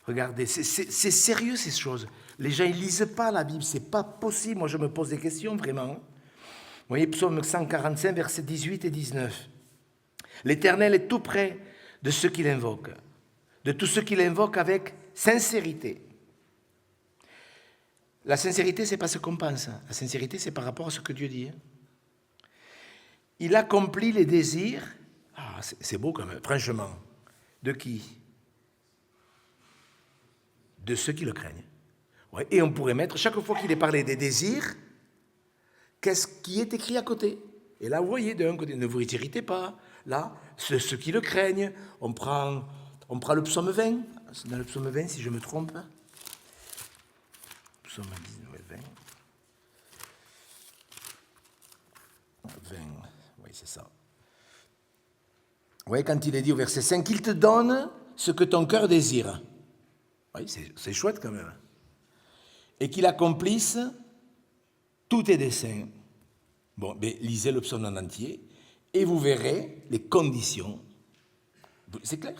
Regardez, c'est sérieux ces choses. Les gens, ils lisent pas la Bible, c'est pas possible. Moi, je me pose des questions, vraiment. Vous voyez, psaume 145, versets 18 et 19. L'Éternel est tout près de ceux qui l'invoquent, de tous ceux qui l'invoquent avec sincérité. La sincérité, c'est pas ce qu'on pense. La sincérité, c'est par rapport à ce que Dieu dit. Il accomplit les désirs, c'est beau quand même, franchement, de qui? De ceux qui le craignent. Ouais, et on pourrait mettre, chaque fois qu'il est parlé des désirs, qu'est-ce qui est écrit à côté? Et là, vous voyez, d'un côté, ne vous irritez pas. Là, ceux qui le craignent, on prend le psaume 20. C'est dans le psaume 20, si je me trompe. Psaume 19 et 20. 20, oui, c'est ça. Oui, quand il est dit au verset 5, qu'il te donne ce que ton cœur désire. Oui, c'est chouette quand même. Et qu'il accomplisse tous tes desseins. Bon, mais lisez le psaume en entier et vous verrez les conditions. C'est clair.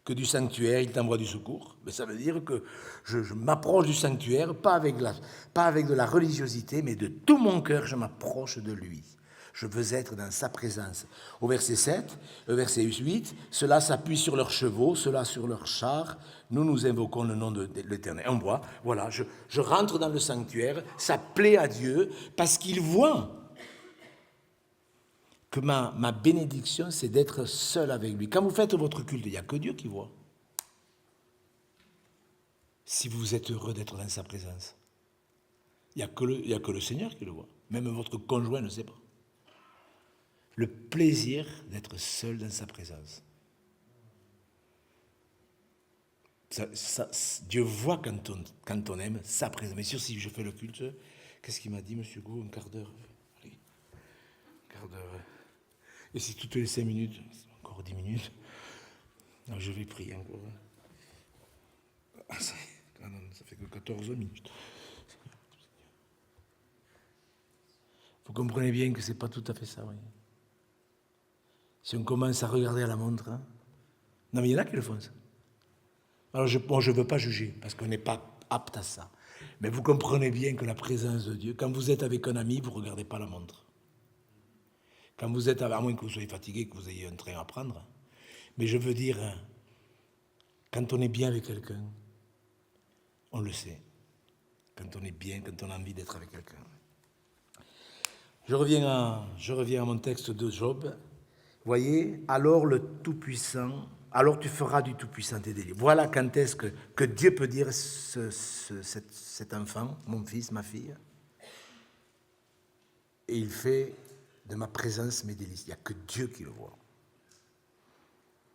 Que du sanctuaire, il t'envoie du secours. Mais ça veut dire que je m'approche du sanctuaire, pas avec de la religiosité, mais de tout mon cœur, je m'approche de lui. Je veux être dans sa présence. Au verset 7, au verset 8, ceux-là s'appuient sur leurs chevaux, ceux-là sur leurs chars. Nous invoquons le nom de l'Éternel. On voit, voilà, je rentre dans le sanctuaire, ça plaît à Dieu, parce qu'il voit que ma bénédiction, c'est d'être seul avec lui. Quand vous faites votre culte, il n'y a que Dieu qui voit. Si vous êtes heureux d'être dans sa présence, il n'y a que le Seigneur qui le voit. Même votre conjoint ne sait pas. Le plaisir d'être seul dans sa présence. Dieu voit quand on aime sa présence. Mais sûr, si je fais le culte, qu'est-ce qu'il m'a dit, M. Gou, un quart d'heure? Allez, un quart d'heure. Et si toutes les 5 minutes, encore 10 minutes, non, je vais prier encore. Ça fait que 14 minutes. Vous comprenez bien que ce n'est pas tout à fait ça, oui. Si on commence à regarder à la montre, hein. Non, mais il y en a qui le font, ça. Alors, je ne veux pas juger, parce qu'on n'est pas apte à ça. Mais vous comprenez bien que la présence de Dieu, quand vous êtes avec un ami, vous ne regardez pas la montre. Quand vous êtes, à moins que vous soyez fatigué, que vous ayez un train à prendre. Mais je veux dire, quand on est bien avec quelqu'un, on le sait. Quand on est bien, quand on a envie d'être avec quelqu'un. Je reviens à mon texte de Job. Voyez, alors le Tout-Puissant, alors tu feras du Tout-Puissant tes délires. Voilà quand est-ce que Dieu peut dire cet enfant, mon fils, ma fille. Et il fait de ma présence mes délices. Il n'y a que Dieu qui le voit.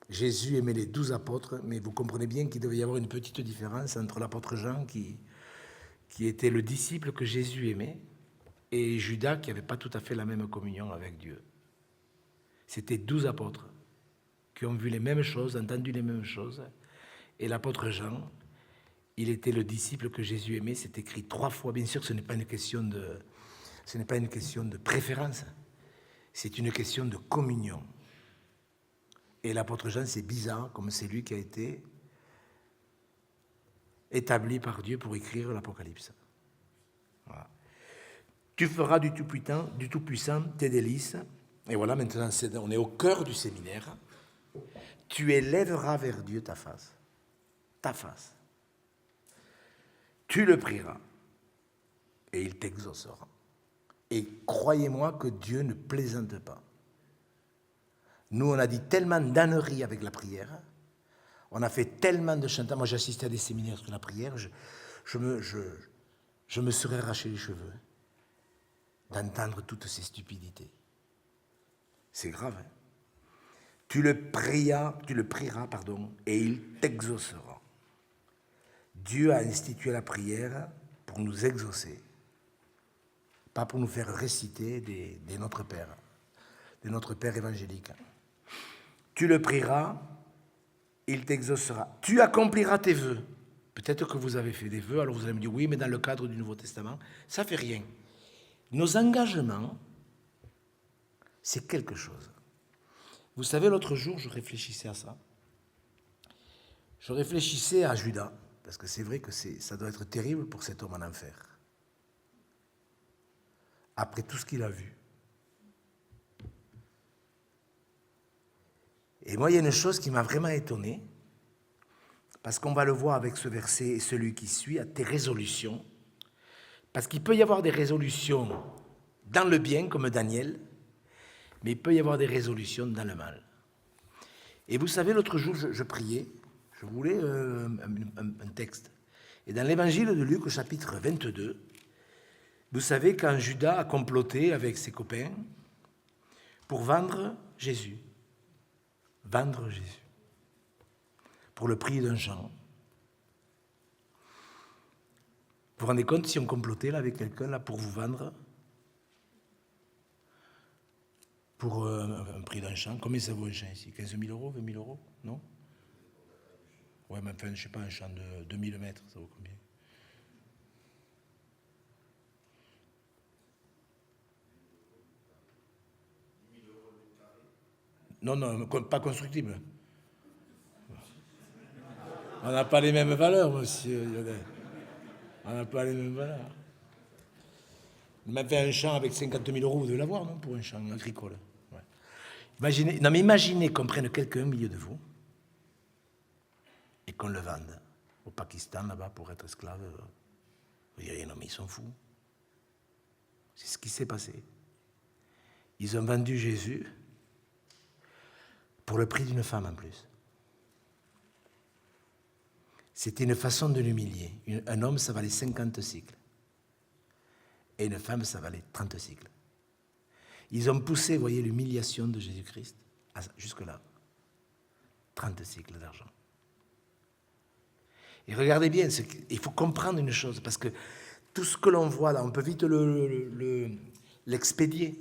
Jésus aimait les 12 apôtres, mais vous comprenez bien qu'il devait y avoir une petite différence entre l'apôtre Jean, qui était le disciple que Jésus aimait, et Judas, qui n'avait pas tout à fait la même communion avec Dieu. C'était 12 apôtres qui ont vu les mêmes choses, entendu les mêmes choses. Et l'apôtre Jean, il était le disciple que Jésus aimait. C'est écrit 3 fois. Bien sûr, ce n'est pas une question de préférence. C'est une question de communion. Et l'apôtre Jean, c'est bizarre, comme c'est lui qui a été établi par Dieu pour écrire l'Apocalypse. Voilà. Tu feras du Tout-Puissant tes délices. Et voilà, maintenant, on est au cœur du séminaire. Tu élèveras vers Dieu ta face. Ta face. Tu le prieras. Et il t'exaucera. Et croyez-moi que Dieu ne plaisante pas. Nous, on a dit tellement d'âneries avec la prière. On a fait tellement de chantage. Moi, j'ai assisté à des séminaires sur la prière. Je me serais arraché les cheveux d'entendre toutes ces stupidités. C'est grave. Hein? Tu le prieras, et il t'exaucera. Dieu a institué la prière pour nous exaucer, pas pour nous faire réciter des Notre Père, de notre Père évangélique. Tu le prieras, il t'exaucera. Tu accompliras tes vœux. Peut-être que vous avez fait des vœux, alors vous allez me dire, oui, mais dans le cadre du Nouveau Testament, ça ne fait rien. Nos engagements, c'est quelque chose. Vous savez, l'autre jour, je réfléchissais à ça. Je réfléchissais à Judas, parce que c'est vrai que ça doit être terrible pour cet homme en enfer. Après tout ce qu'il a vu. Et moi, il y a une chose qui m'a vraiment étonné, parce qu'on va le voir avec ce verset et celui qui suit, à tes résolutions. Parce qu'il peut y avoir des résolutions dans le bien, comme Daniel, mais il peut y avoir des résolutions dans le mal. Et vous savez, l'autre jour, je priais, je voulais un texte. Et dans l'évangile de Luc, au chapitre 22, vous savez, quand Judas a comploté avec ses copains pour vendre Jésus, pour le prix d'un champ. Vous vous rendez compte si on complotait là, avec quelqu'un là, pour vous vendre pour un prix d'un champ? Combien ça vaut un champ ici? 15 000 euros, 20 000 euros? Non? Ouais, mais enfin, je ne sais pas, un champ de 2000 mètres, ça vaut combien? Non, pas constructible. On n'a pas les mêmes valeurs, monsieur Lionel. On n'a pas les mêmes valeurs. Même fait un champ avec 50 000 euros, vous devez l'avoir, non? Pour un champ agricole. Ouais. Imaginez qu'on prenne quelqu'un au milieu de vous et qu'on le vende au Pakistan, là-bas, pour être esclave. Vous diriez, non, mais ils sont fous. C'est ce qui s'est passé. Ils ont vendu Jésus pour le prix d'une femme en plus. C'était une façon de l'humilier. Un homme, ça valait 50 cycles. Et une femme, ça valait 30 cycles. Ils ont poussé, vous voyez, l'humiliation de Jésus-Christ jusque-là. 30 cycles d'argent. Et regardez bien, il faut comprendre une chose, parce que tout ce que l'on voit là, on peut vite l'expédier.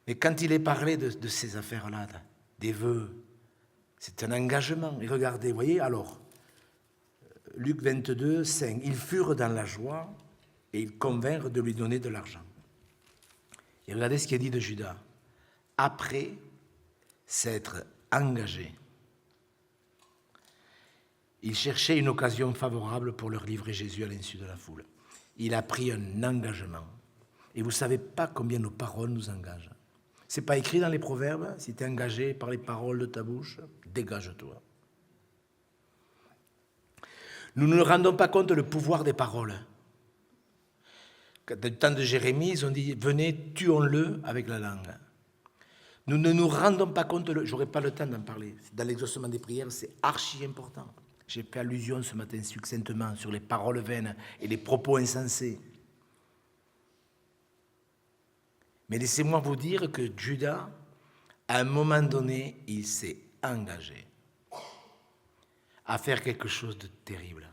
Mais quand il est parlé de ces affaires-là, des vœux, c'est un engagement. Et regardez, vous voyez, alors, Luc 22, 5, ils furent dans la joie et ils convinrent de lui donner de l'argent. Et regardez ce qu'il dit de Judas. Après s'être engagé, il cherchait une occasion favorable pour leur livrer Jésus à l'insu de la foule. Il a pris un engagement. Et vous ne savez pas combien nos paroles nous engagent. Ce n'est pas écrit dans les proverbes, si tu es engagé par les paroles de ta bouche, dégage-toi. Nous ne nous rendons pas compte du pouvoir des paroles. Dans le temps de Jérémie, ils ont dit, venez, tuons-le avec la langue. Nous ne nous rendons pas compte, je n'aurai pas le temps d'en parler, dans l'exaucement des prières, c'est archi important. J'ai fait allusion ce matin succinctement sur les paroles vaines et les propos insensés. Mais laissez-moi vous dire que Judas, à un moment donné, il s'est engagé à faire quelque chose de terrible.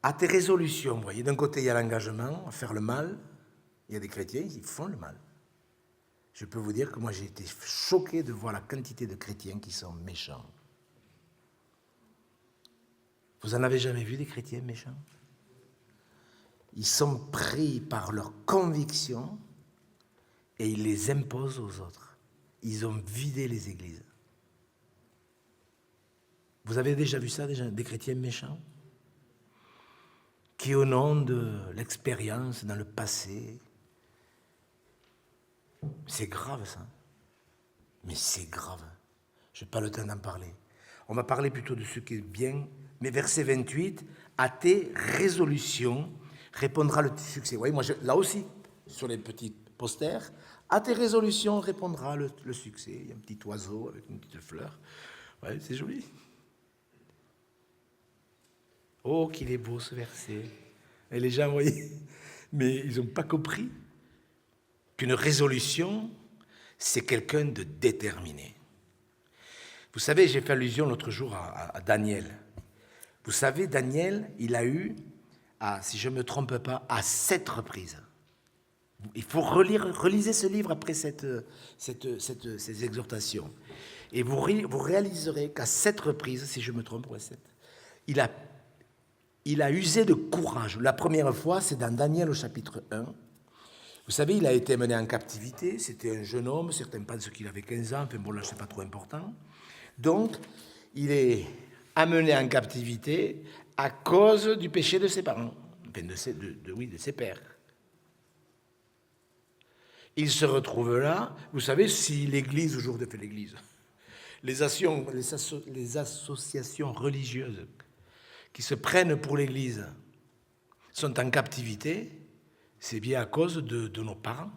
À tes résolutions, vous voyez, d'un côté, il y a l'engagement à faire le mal. Il y a des chrétiens, ils font le mal. Je peux vous dire que moi, j'ai été choqué de voir la quantité de chrétiens qui sont méchants. Vous en avez jamais vu des chrétiens méchants? Ils sont pris par leurs convictions et ils les imposent aux autres. Ils ont vidé les églises. Vous avez déjà vu ça, des chrétiens méchants? Qui, au nom de l'expérience dans le passé, c'est grave ça. Mais c'est grave. Je n'ai pas le temps d'en parler. On va parler plutôt de ce qui est bien. Mais verset 28, à tes résolutions répondra le succès. Vous voyez, moi, là aussi, sur les petits posters, à tes résolutions répondra le succès. Il y a un petit oiseau avec une petite fleur. Ouais, c'est joli. Oh, qu'il est beau ce verset. Et les gens, vous voyez, mais ils n'ont pas compris qu'une résolution, c'est quelqu'un de déterminé. Vous savez, j'ai fait allusion l'autre jour à Daniel. Vous savez, Daniel, il a eu, si je ne me trompe pas, à 7 reprises. Il faut relisez ce livre après ces exhortations. Et vous réaliserez qu'à 7 reprises, si je me trompe, 7, il a usé de courage. La première fois, c'est dans Daniel au chapitre 1, Vous savez, il a été mené en captivité, c'était un jeune homme, certains pensent qu'il avait 15 ans, enfin bon, là, c'est pas trop important. Donc, il est amené en captivité à cause du péché de ses parents, enfin de ses pères. Il se retrouve là, vous savez, si l'Église, aujourd'hui, fait l'Église, les associations religieuses qui se prennent pour l'Église sont en captivité, c'est bien à cause de nos parents.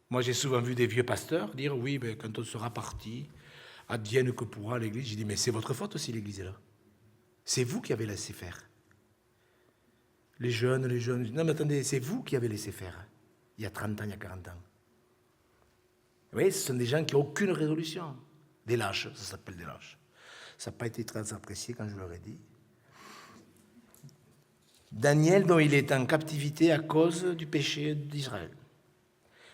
Moi, j'ai souvent vu des vieux pasteurs dire, oui, ben, quand on sera parti, advienne que pourra l'Église. J'ai dit, mais c'est votre faute aussi, l'Église est là. C'est vous qui avez laissé faire. Les jeunes. Non, mais attendez, c'est vous qui avez laissé faire. Il y a 30 ans, il y a 40 ans. Vous voyez, ce sont des gens qui n'ont aucune résolution. Des lâches, ça s'appelle des lâches. Ça n'a pas été très apprécié quand je leur ai dit. Daniel, dont il est en captivité à cause du péché d'Israël.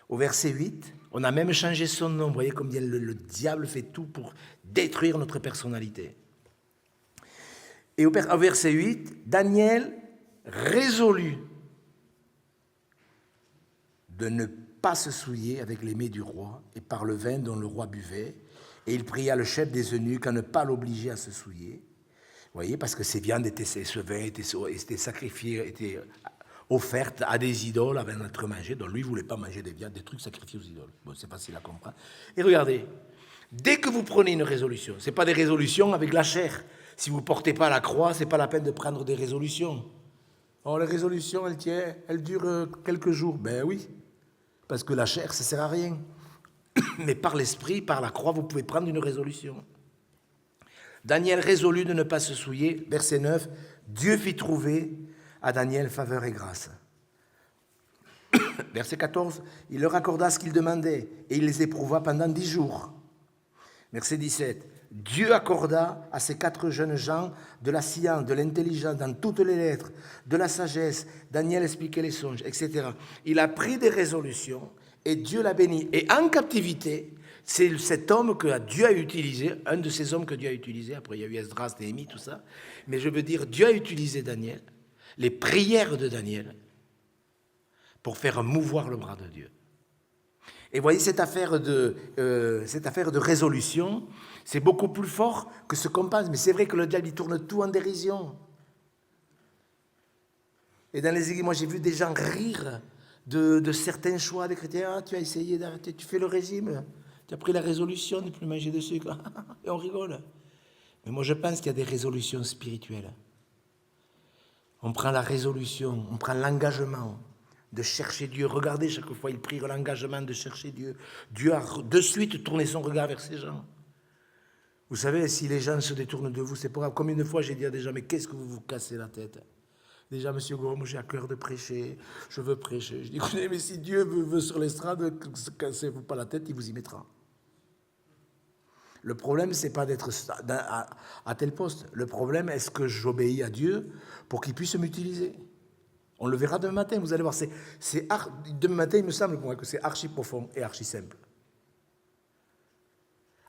Au verset 8, on a même changé son nom. Vous voyez comme le diable fait tout pour détruire notre personnalité. Et au verset 8, Daniel résolut de ne pas se souiller avec les mets du roi et par le vin dont le roi buvait. Et il pria le chef des eunuques à ne pas l'obliger à se souiller. Vous voyez, parce que ces viandes étaient, ce vin était sacrifié, était offerte à des idoles avant d'être mangé. Donc lui, il ne voulait pas manger des viandes, des trucs sacrifiés aux idoles. Bon, c'est facile à comprendre. Et regardez, dès que vous prenez une résolution, ce n'est pas des résolutions avec la chair. Si vous ne portez pas la croix, ce n'est pas la peine de prendre des résolutions. Oh, les résolutions, elles durent quelques jours. Ben oui, parce que la chair, ça ne sert à rien. Mais par l'esprit, par la croix, vous pouvez prendre une résolution. Daniel résolut de ne pas se souiller. Verset 9, Dieu fit trouver à Daniel faveur et grâce. Verset 14, il leur accorda ce qu'ils demandaient et il les éprouva pendant 10 jours. Verset 17, Dieu accorda à ces 4 jeunes gens de la science, de l'intelligence, dans toutes les lettres, de la sagesse. Daniel expliquait les songes, etc. Il a pris des résolutions et Dieu l'a béni. Et en captivité, c'est cet homme que Dieu a utilisé, un de ces hommes que Dieu a utilisé, après il y a eu Esdras, Néhémie, tout ça, mais je veux dire, Dieu a utilisé Daniel, les prières de Daniel, pour faire mouvoir le bras de Dieu. Et voyez, cette affaire de résolution, c'est beaucoup plus fort que ce qu'on pense. Mais c'est vrai que le diable, il tourne tout en dérision. Et dans les églises, moi, j'ai vu des gens rire de certains choix des chrétiens. Ah, tu as essayé d'arrêter, tu fais le régime, tu as pris la résolution de ne plus manger de sucre. Et on rigole. Mais moi, je pense qu'il y a des résolutions spirituelles. On prend la résolution, on prend l'engagement de chercher Dieu. Regardez, chaque fois, ils prirent l'engagement de chercher Dieu. Dieu a de suite tourné son regard vers ces gens. Vous savez, si les gens se détournent de vous, c'est pas grave. Combien de fois j'ai dit à des gens, mais qu'est-ce que vous vous cassez la tête? Déjà, monsieur Gaume, j'ai à cœur de prêcher, je veux prêcher. Je dis, écoutez, mais si Dieu veut sur l'estrade, ne cassez-vous pas la tête, il vous y mettra. Le problème, c'est pas d'être à tel poste. Le problème, est-ce que j'obéis à Dieu pour qu'il puisse m'utiliser? On le verra demain matin, vous allez voir. Demain matin, il me semble que c'est archi profond et archi simple.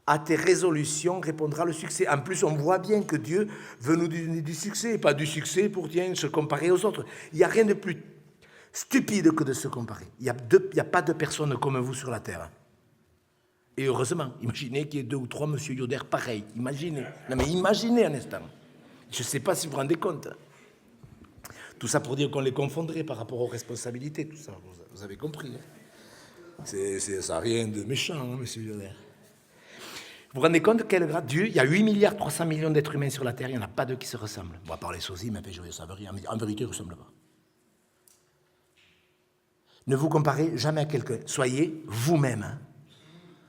À tes résolutions répondra le succès. En plus, on voit bien que Dieu veut nous donner du succès, pas du succès pour se comparer aux autres. Il n'y a rien de plus stupide que de se comparer. Il n'y a pas de personne comme vous sur la terre. Et heureusement, imaginez qu'il y ait 2 ou 3 monsieur Yoder pareils. Imaginez. Non mais imaginez un instant. Je ne sais pas si vous vous rendez compte. Tout ça pour dire qu'on les confondrait par rapport aux responsabilités, tout ça. Vous avez compris. Hein. Ça n'a rien de méchant, hein, monsieur Yoder. Vous vous rendez compte de quel grade Dieu, il y a 8 milliards 300 millions d'êtres humains sur la Terre, il n'y en a pas 2 qui se ressemblent. On va parler sosie, mais ça veut rien. En vérité, ils ne ressemblent pas. Ne vous comparez jamais à quelqu'un. Soyez vous-même. Hein.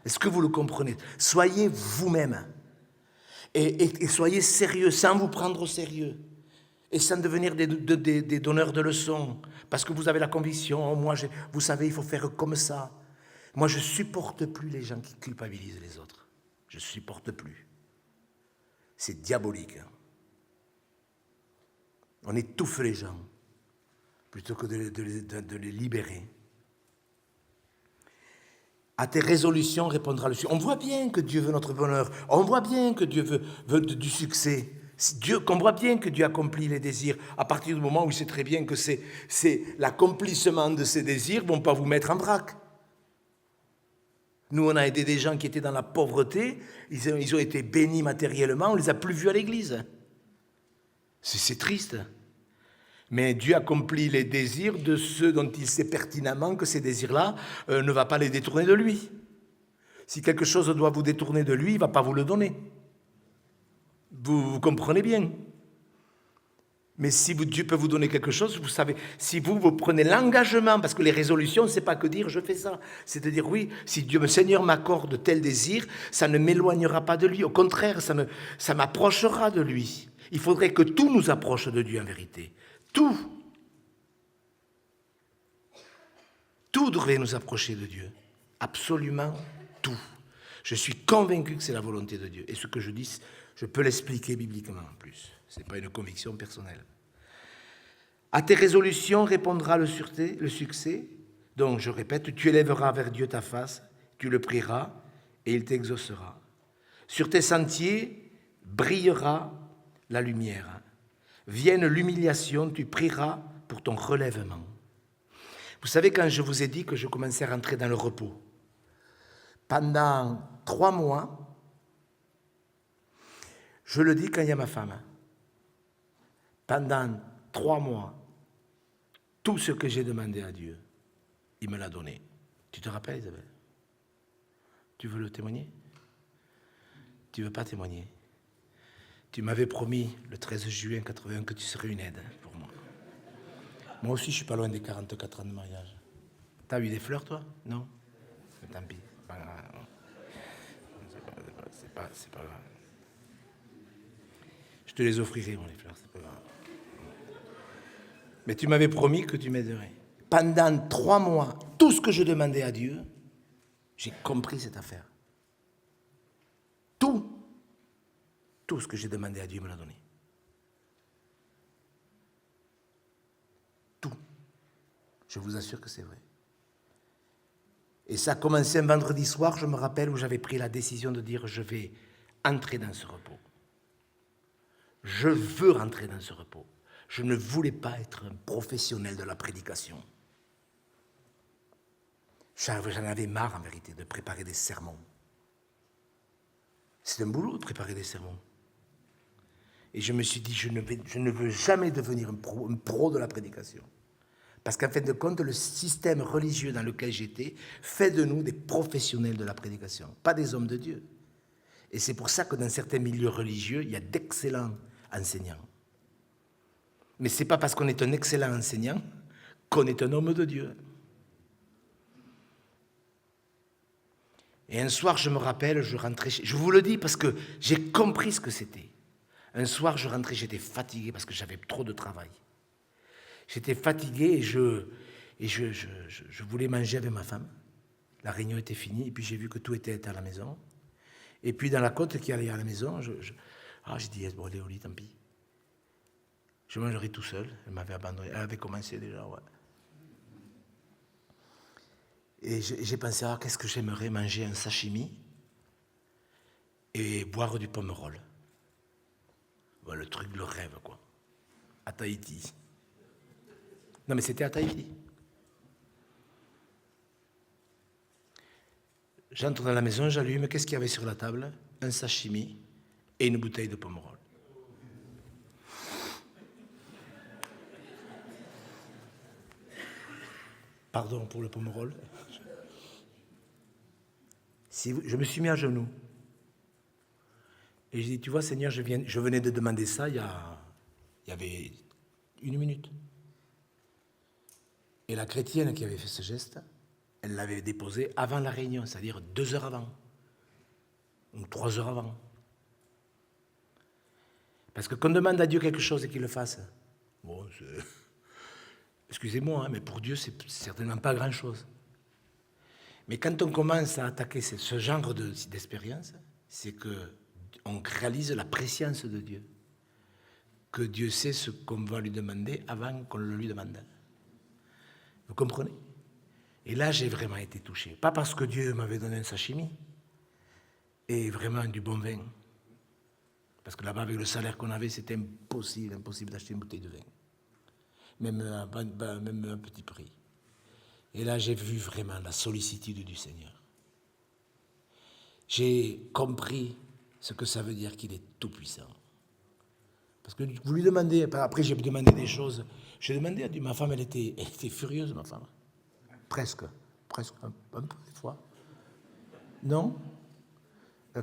Est-ce que vous le comprenez? Soyez vous-même. Et soyez sérieux, sans vous prendre au sérieux. Et sans devenir des donneurs de leçons. Parce que vous avez la conviction, vous savez, il faut faire comme ça. Moi, je ne supporte plus les gens qui culpabilisent les autres. Je ne supporte plus. C'est diabolique. Hein. On étouffe les gens plutôt que de les libérer. À tes résolutions répondra le succès. On voit bien que Dieu veut notre bonheur. On voit bien que Dieu veut du succès. Dieu, qu'on voit bien que Dieu accomplit les désirs à partir du moment où il sait très bien que c'est l'accomplissement de ces désirs ne vont pas vous mettre en vrac. Nous, on a aidé des gens qui étaient dans la pauvreté, ils ont été bénis matériellement, on ne les a plus vus à l'église. C'est triste. Mais Dieu accomplit les désirs de ceux dont il sait pertinemment que ces désirs-là ne vont pas les détourner de lui. Si quelque chose doit vous détourner de lui, il ne va pas vous le donner. Vous comprenez bien. Mais si Dieu peut vous donner quelque chose, vous savez, si vous prenez l'engagement, parce que les résolutions, ce n'est pas que dire je fais ça, c'est de dire oui, si Dieu, le Seigneur m'accorde tel désir, ça ne m'éloignera pas de lui, au contraire, ça m'approchera de lui. Il faudrait que tout nous approche de Dieu en vérité. Tout. Tout devrait nous approcher de Dieu. Absolument tout. Je suis convaincu que c'est la volonté de Dieu. Et ce que je dis, je peux l'expliquer bibliquement en plus. Ce n'est pas une conviction personnelle. À tes résolutions répondra le succès. Donc, je répète, tu élèveras vers Dieu ta face, tu le prieras et il t'exaucera. Sur tes sentiers brillera la lumière. Vienne l'humiliation, tu prieras pour ton relèvement. Vous savez, quand je vous ai dit que je commençais à rentrer dans le repos, pendant 3 mois, je le dis quand il y a ma femme, pendant 3 mois, tout ce que j'ai demandé à Dieu, il me l'a donné. Tu te rappelles, Isabelle? Tu veux le témoigner? Tu ne veux pas témoigner? Tu m'avais promis le 13 juin 81 que tu serais une aide pour moi. Moi aussi, je ne suis pas loin des 44 ans de mariage. T'as eu des fleurs, toi? Non? Mais tant pis. C'est pas grave. Je te les offrirai, moi, les fleurs, c'est pas grave. Mais tu m'avais promis que tu m'aiderais. Pendant 3 mois, tout ce que je demandais à Dieu, j'ai compris cette affaire. Tout ce que j'ai demandé à Dieu, il me l'a donné. Tout. Je vous assure que c'est vrai. Et ça a commencé un vendredi soir, je me rappelle, où j'avais pris la décision de dire je vais entrer dans ce repos. Je veux rentrer dans ce repos. Je ne voulais pas être un professionnel de la prédication. J'en avais marre, en vérité, de préparer des sermons. C'est un boulot de préparer des sermons. Et je me suis dit, je ne veux jamais devenir un pro de la prédication. Parce qu'en fin de compte, le système religieux dans lequel j'étais fait de nous des professionnels de la prédication, pas des hommes de Dieu. Et c'est pour ça que dans certains milieux religieux, il y a d'excellents enseignants. Mais ce n'est pas parce qu'on est un excellent enseignant qu'on est un homme de Dieu. Et un soir, je me rappelle, je rentrais, je vous le dis parce que j'ai compris ce que c'était. Un soir, je rentrais, j'étais fatigué parce que j'avais trop de travail. J'étais fatigué et je voulais manger avec ma femme. La réunion était finie et puis j'ai vu que tout était à la maison. Et puis dans la côte qui allait à la maison, j'ai dit, bon, allez au lit, tant pis. Je mangerai tout seul. Elle m'avait abandonné. Elle avait commencé déjà, ouais. Et j'ai pensé, qu'est-ce que j'aimerais manger un sashimi et boire du pomerol. Bon, le truc, le rêve, quoi. À Tahiti. Non, mais c'était à Tahiti. J'entre dans la maison, j'allume. Qu'est-ce qu'il y avait sur la table? Un sashimi et une bouteille de pomerol. Pardon pour le pomerol. Je me suis mis à genoux. Et j'ai dit, tu vois, Seigneur, je venais de demander ça il y avait 1 minute. Et la chrétienne qui avait fait ce geste, elle l'avait déposé avant la réunion, c'est-à-dire 2 heures avant, ou 3 heures avant. Parce que qu'on demande à Dieu quelque chose et qu'il le fasse, bon, excusez-moi, mais pour Dieu, c'est certainement pas grand-chose. Mais quand on commence à attaquer ce genre d'expérience, c'est qu'on réalise la préscience de Dieu, que Dieu sait ce qu'on va lui demander avant qu'on le lui demande. Vous comprenez? Et là, j'ai vraiment été touché. Pas parce que Dieu m'avait donné un sashimi et vraiment du bon vin. Parce que là-bas, avec le salaire qu'on avait, c'était impossible d'acheter une bouteille de vin. Même un petit prix. Et là, j'ai vu vraiment la sollicitude du Seigneur. J'ai compris ce que ça veut dire qu'il est tout-puissant. Parce que vous lui demandez, après j'ai demandé des choses, j'ai demandé à Dieu, ma femme, elle était furieuse, ma femme. Presque, un peu des fois. Non?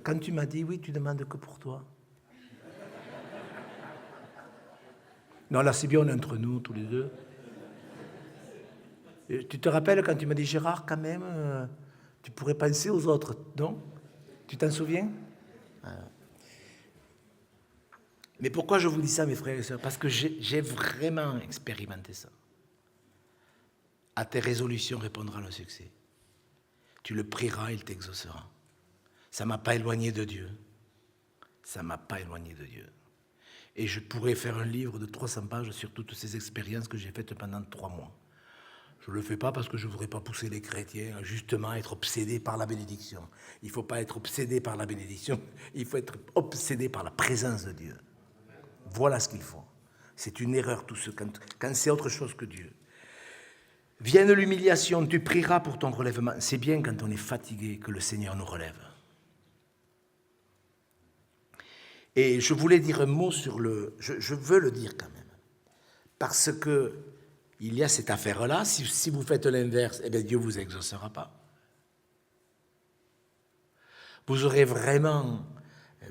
Quand tu m'as dit, oui, tu demandes que pour toi. Non, là c'est bien, on est entre nous, tous les deux. Et tu te rappelles quand tu m'as dit, Gérard, quand même, tu pourrais penser aux autres, non? Tu t'en souviens? Mais pourquoi je vous dis ça, mes frères et sœurs? Parce que j'ai vraiment expérimenté ça. À tes résolutions répondra le succès. Tu le prieras, il t'exaucera. Ça ne m'a pas éloigné de Dieu. Ça ne m'a pas éloigné de Dieu. Et je pourrais faire un livre de 300 pages sur toutes ces expériences que j'ai faites pendant 3 mois. Je ne le fais pas parce que je ne voudrais pas pousser les chrétiens à justement être obsédés par la bénédiction. Il ne faut pas être obsédé par la bénédiction, il faut être obsédé par la présence de Dieu. Voilà ce qu'il faut. C'est une erreur tout ce quand c'est autre chose que Dieu. Vienne l'humiliation, tu prieras pour ton relèvement. C'est bien quand on est fatigué que le Seigneur nous relève. Et je voulais dire un mot sur je veux le dire quand même. Parce que il y a cette affaire-là, si vous faites l'inverse, eh bien Dieu ne vous exaucera pas. Vous aurez vraiment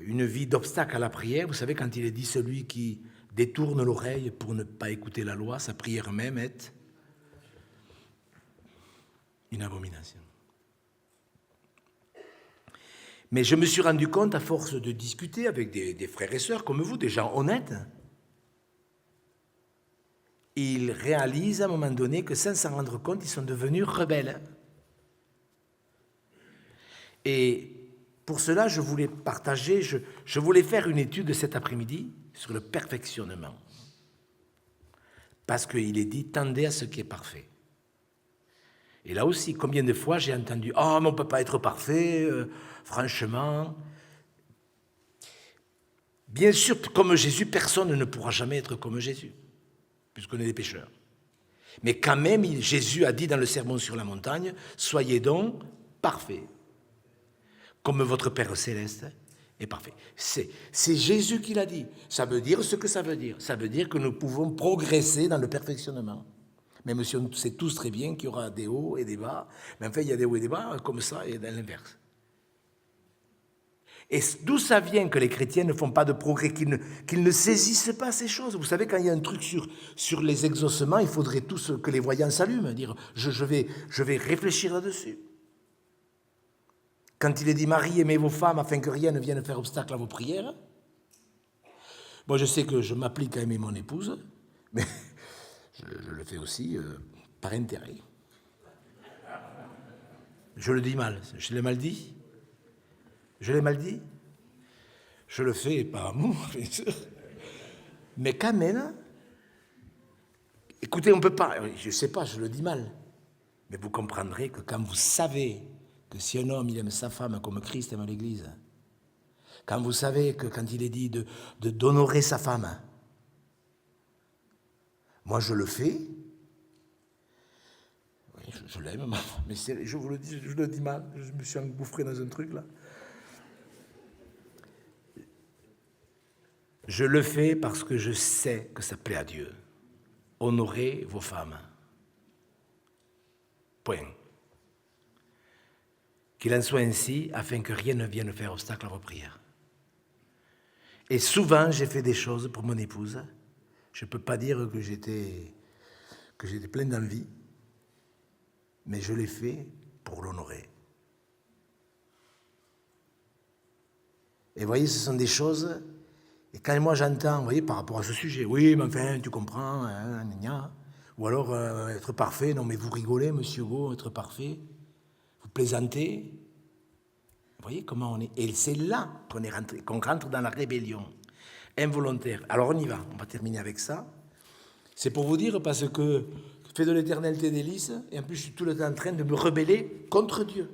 une vie d'obstacle à la prière. Vous savez, quand il est dit celui qui détourne l'oreille pour ne pas écouter la loi, sa prière même est une abomination. Mais je me suis rendu compte, à force de discuter avec des frères et sœurs comme vous, des gens honnêtes, ils réalisent à un moment donné que sans s'en rendre compte, ils sont devenus rebelles. Et pour cela, je voulais partager, je voulais faire une étude cet après-midi sur le perfectionnement. Parce qu'il est dit, tendez à ce qui est parfait. Et là aussi, combien de fois j'ai entendu, « Ah, mais on ne peut pas être parfait, franchement. » Bien sûr, comme Jésus, personne ne pourra jamais être comme Jésus, puisqu'on est des pécheurs. Mais quand même, Jésus a dit dans le Sermon sur la montagne, « Soyez donc parfaits, comme votre Père céleste est parfait. » C'est Jésus qui l'a dit. Ça veut dire ce que ça veut dire. Ça veut dire que nous pouvons progresser dans le perfectionnement. Même si on sait tous très bien qu'il y aura des hauts et des bas, mais en fait, il y a des hauts et des bas comme ça et dans l'inverse. Et d'où ça vient que les chrétiens ne font pas de progrès, qu'ils ne saisissent pas ces choses? Vous savez, quand il y a un truc sur les exaucements, il faudrait tous que les voyants s'allument, dire je vais réfléchir là-dessus. Quand il est dit « Marie, aimez vos femmes afin que rien ne vienne faire obstacle à vos prières », moi je sais que je m'applique à aimer mon épouse, mais je le fais aussi par intérêt. Je le dis mal. Je l'ai mal dit? Je l'ai mal dit? Je le fais par amour, bien sûr. Mais quand même, écoutez, on ne peut pas, je ne sais pas, je le dis mal, mais vous comprendrez que quand vous savez que si un homme il aime sa femme comme Christ aime l'Église, quand vous savez que quand il est dit d'honorer sa femme, moi je le fais, oui, je l'aime, mais je vous le dis, je le dis mal, je me suis engouffré dans un truc là. Je le fais parce que je sais que ça plaît à Dieu. Honorez vos femmes. Point. Qu'il en soit ainsi, afin que rien ne vienne faire obstacle à vos prières. Et souvent, j'ai fait des choses pour mon épouse. Je ne peux pas dire que j'étais plein d'envie, mais je l'ai fait pour l'honorer. Et vous voyez, ce sont des choses... Et quand moi j'entends, vous voyez, par rapport à ce sujet, oui, mais enfin, tu comprends, hein, ou alors être parfait, non mais vous rigolez, monsieur Hugo, être parfait, vous plaisantez, vous voyez comment on est. Et c'est là qu'on rentre dans la rébellion involontaire. Alors on y va, on va terminer avec ça. C'est pour vous dire parce que fais de l'éternel tes délices, et en plus je suis tout le temps en train de me rebeller contre Dieu.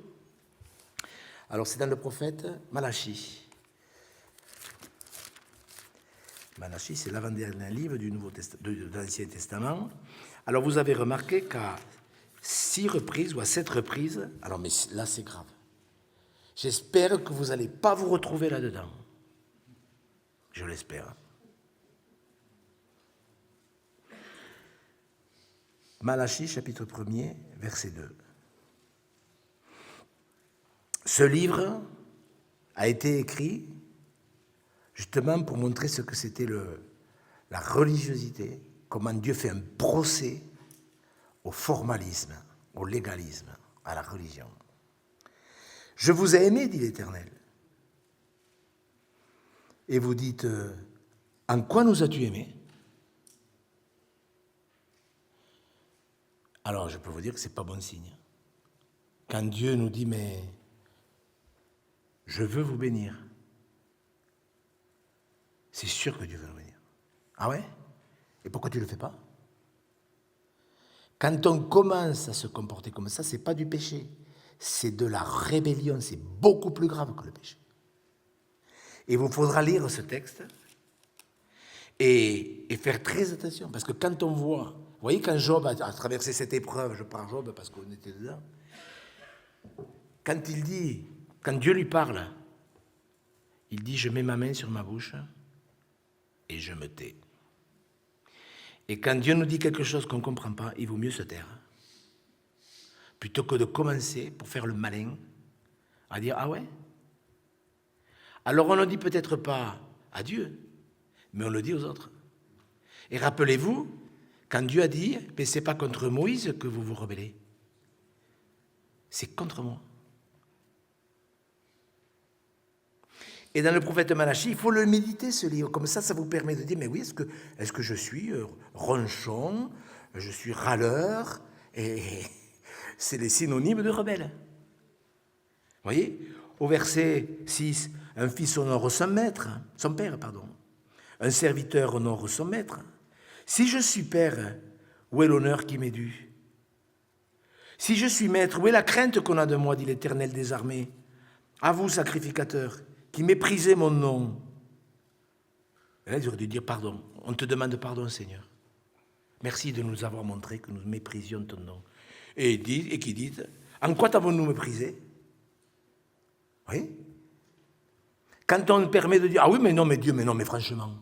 Alors c'est dans le prophète Malachie. Malachie, c'est l'avant-dernier livre de l'Ancien Testament. Alors vous avez remarqué qu'à 6 reprises ou à 7 reprises, alors mais là c'est grave. J'espère que vous n'allez pas vous retrouver là-dedans. Je l'espère. Malachie, chapitre 1er, verset 2. Ce livre a été écrit justement pour montrer ce que c'était la religiosité, comment Dieu fait un procès au formalisme, au légalisme, à la religion. Je vous ai aimé, dit l'Éternel. Et vous dites, en quoi nous as-tu aimés? Alors, je peux vous dire que ce n'est pas bon signe. Quand Dieu nous dit, mais je veux vous bénir, c'est sûr que Dieu veut nous bénir. Ah ouais? Et pourquoi tu ne le fais pas? Quand on commence à se comporter comme ça, ce n'est pas du péché. C'est de la rébellion. C'est beaucoup plus grave que le péché. Et il vous faudra lire ce texte et faire très attention. Parce que quand on voit... Vous voyez, quand Job a traversé cette épreuve, je prends Job parce qu'on était dedans, quand il dit, quand Dieu lui parle, il dit « Je mets ma main sur ma bouche et je me tais ». Et quand Dieu nous dit quelque chose qu'on ne comprend pas, il vaut mieux se taire. Plutôt que de commencer, pour faire le malin, à dire « Ah ouais ?» Alors on ne le dit peut-être pas à Dieu, mais on le dit aux autres. Et rappelez-vous, quand Dieu a dit « Mais ce n'est pas contre Moïse que vous vous rebellez, c'est contre moi ». Et dans le prophète Malachie, il faut le méditer, ce livre. Comme ça vous permet de dire, mais oui, est-ce que je suis ronchon, je suis râleur, et c'est les synonymes de rebelle. Vous voyez, au verset 6, un fils honore son père. Un serviteur honore son maître. Si je suis père, où est l'honneur qui m'est dû? Si je suis maître, où est la crainte qu'on a de moi, dit l'Éternel des armées? À vous, sacrificateurs, qui méprisez mon nom. Et là, ils auraient dû dire pardon. On te demande pardon, Seigneur. Merci de nous avoir montré que nous méprisions ton nom. Et qui dit, en quoi t'avons-nous méprisé? Oui. Quand on permet de dire, ah oui, mais non, mais Dieu, mais non, mais franchement,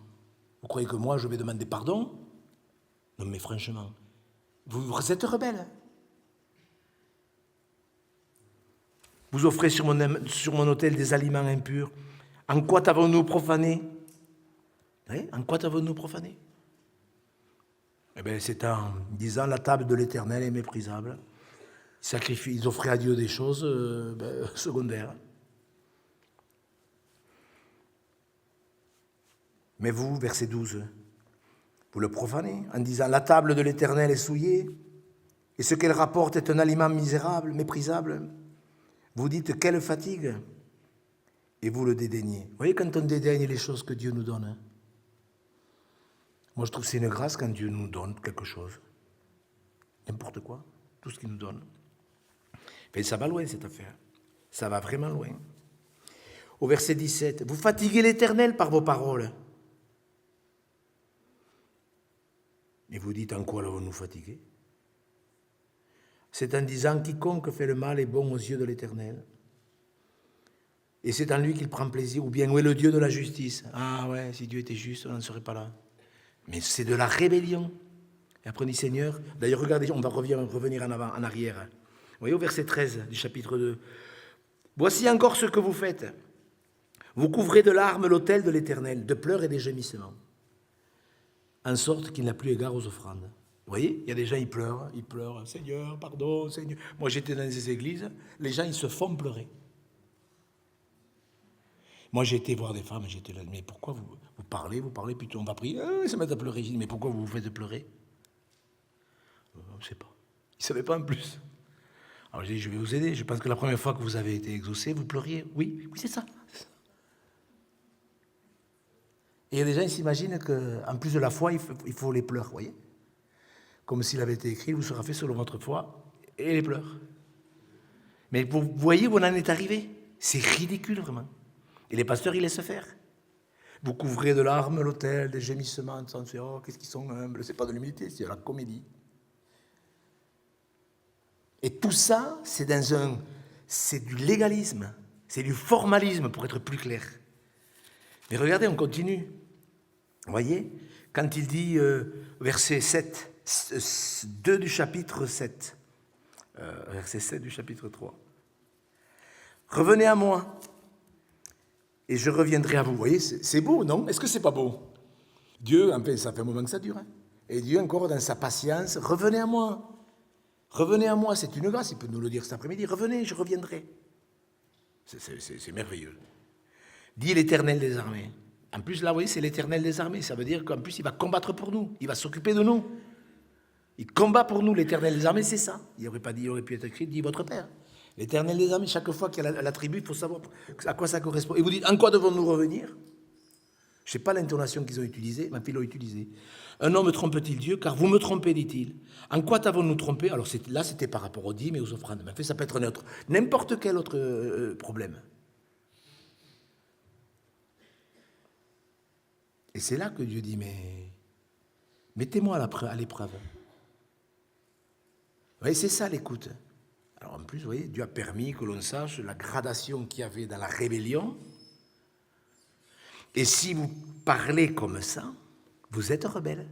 vous croyez que moi, je vais demander pardon? Non, mais franchement, vous êtes rebelle. Vous offrez sur mon autel des aliments impurs. En quoi t'avons-nous profané? Oui, en quoi t'avons-nous profané? Eh bien, c'est en disant la table de l'Éternel est méprisable. Ils offraient à Dieu des choses secondaires. Mais vous, verset 12, vous le profanez en disant la table de l'Éternel est souillée et ce qu'elle rapporte est un aliment misérable, méprisable. Vous dites quelle fatigue et vous le dédaignez. Vous voyez quand on dédaigne les choses que Dieu nous donne, hein? Moi je trouve que c'est une grâce quand Dieu nous donne quelque chose. N'importe quoi, tout ce qu'il nous donne. Mais ça va loin cette affaire. Ça va vraiment loin. Au verset 17, vous fatiguez l'Éternel par vos paroles. Et vous dites en quoi l'avons-nous fatigué? C'est en disant quiconque fait le mal est bon aux yeux de l'Éternel. Et c'est en lui qu'il prend plaisir. Ou bien où est le Dieu de la justice? Ah ouais, si Dieu était juste, on n'en serait pas là. Mais c'est de la rébellion. Et après on dit Seigneur, d'ailleurs regardez, on va revenir en arrière. Vous voyez au verset 13 du chapitre 2. Voici encore ce que vous faites. Vous couvrez de larmes l'autel de l'Éternel, de pleurs et des gémissements, en sorte qu'il n'a plus égard aux offrandes. Vous voyez, il y a des gens, ils pleurent, Seigneur, pardon, Seigneur. Moi, j'étais dans des églises, les gens, ils se font pleurer. Moi, j'ai été voir des femmes, j'étais là, mais pourquoi vous parlez, puis on va prier, ils se mettent à pleurer. Mais pourquoi vous vous faites pleurer? On ne sait pas. Ils ne savaient pas en plus. Alors, j'ai dit, je vais vous aider. Je pense que la première fois que vous avez été exaucé, vous pleuriez. Oui, c'est ça. Et il y a des gens, ils s'imaginent qu'en plus de la foi, il faut les pleurs, vous voyez? Comme s'il avait été écrit, vous sera fait selon votre foi, et les pleurs. Mais vous voyez où on en est arrivé? C'est ridicule, vraiment. Et les pasteurs, ils laissent faire. Vous couvrez de larmes l'autel, des gémissements, sans dire, oh, qu'est-ce qu'ils sont humbles. C'est pas de l'humilité, c'est de la comédie. Et tout ça, c'est du légalisme, c'est du formalisme, pour être plus clair. Mais regardez, on continue. Vous voyez, quand il dit, verset 7, 2 du chapitre 7, verset 7 du chapitre 3. Revenez à moi, et je reviendrai à vous. Vous voyez, c'est beau, non? Est-ce que c'est pas beau? Dieu, en fait, ça fait un moment que ça dure. Hein? Et Dieu, encore dans sa patience, revenez à moi. Revenez à moi, c'est une grâce, il peut nous le dire cet après-midi. Revenez, je reviendrai. C'est merveilleux. Dit l'Éternel des armées. En plus, là, vous voyez, c'est l'Éternel des armées. Ça veut dire qu'en plus, il va combattre pour nous. Il va s'occuper de nous. Il combat pour nous, l'Éternel des armées, c'est ça. Il aurait pu être écrit, dit votre Père. L'Éternel des armées, chaque fois qu'il y a l'attribut, il faut savoir à quoi ça correspond. Et vous dites, en quoi devons-nous revenir? Je ne sais pas l'intonation qu'ils ont utilisée, mais ils l'ont utilisée. Un homme trompe-t-il Dieu? Car vous me trompez, dit-il. En quoi t'avons-nous trompé? Alors là, c'était par rapport aux dîmes et aux offrandes. Mais en fait, ça peut être n'importe quel autre problème. Et c'est là que Dieu dit, mais mettez-moi à l'épreuve. Vous voyez, c'est ça l'écoute. Alors en plus, vous voyez, Dieu a permis que l'on sache la gradation qu'il y avait dans la rébellion. Et si vous parlez comme ça, vous êtes rebelle.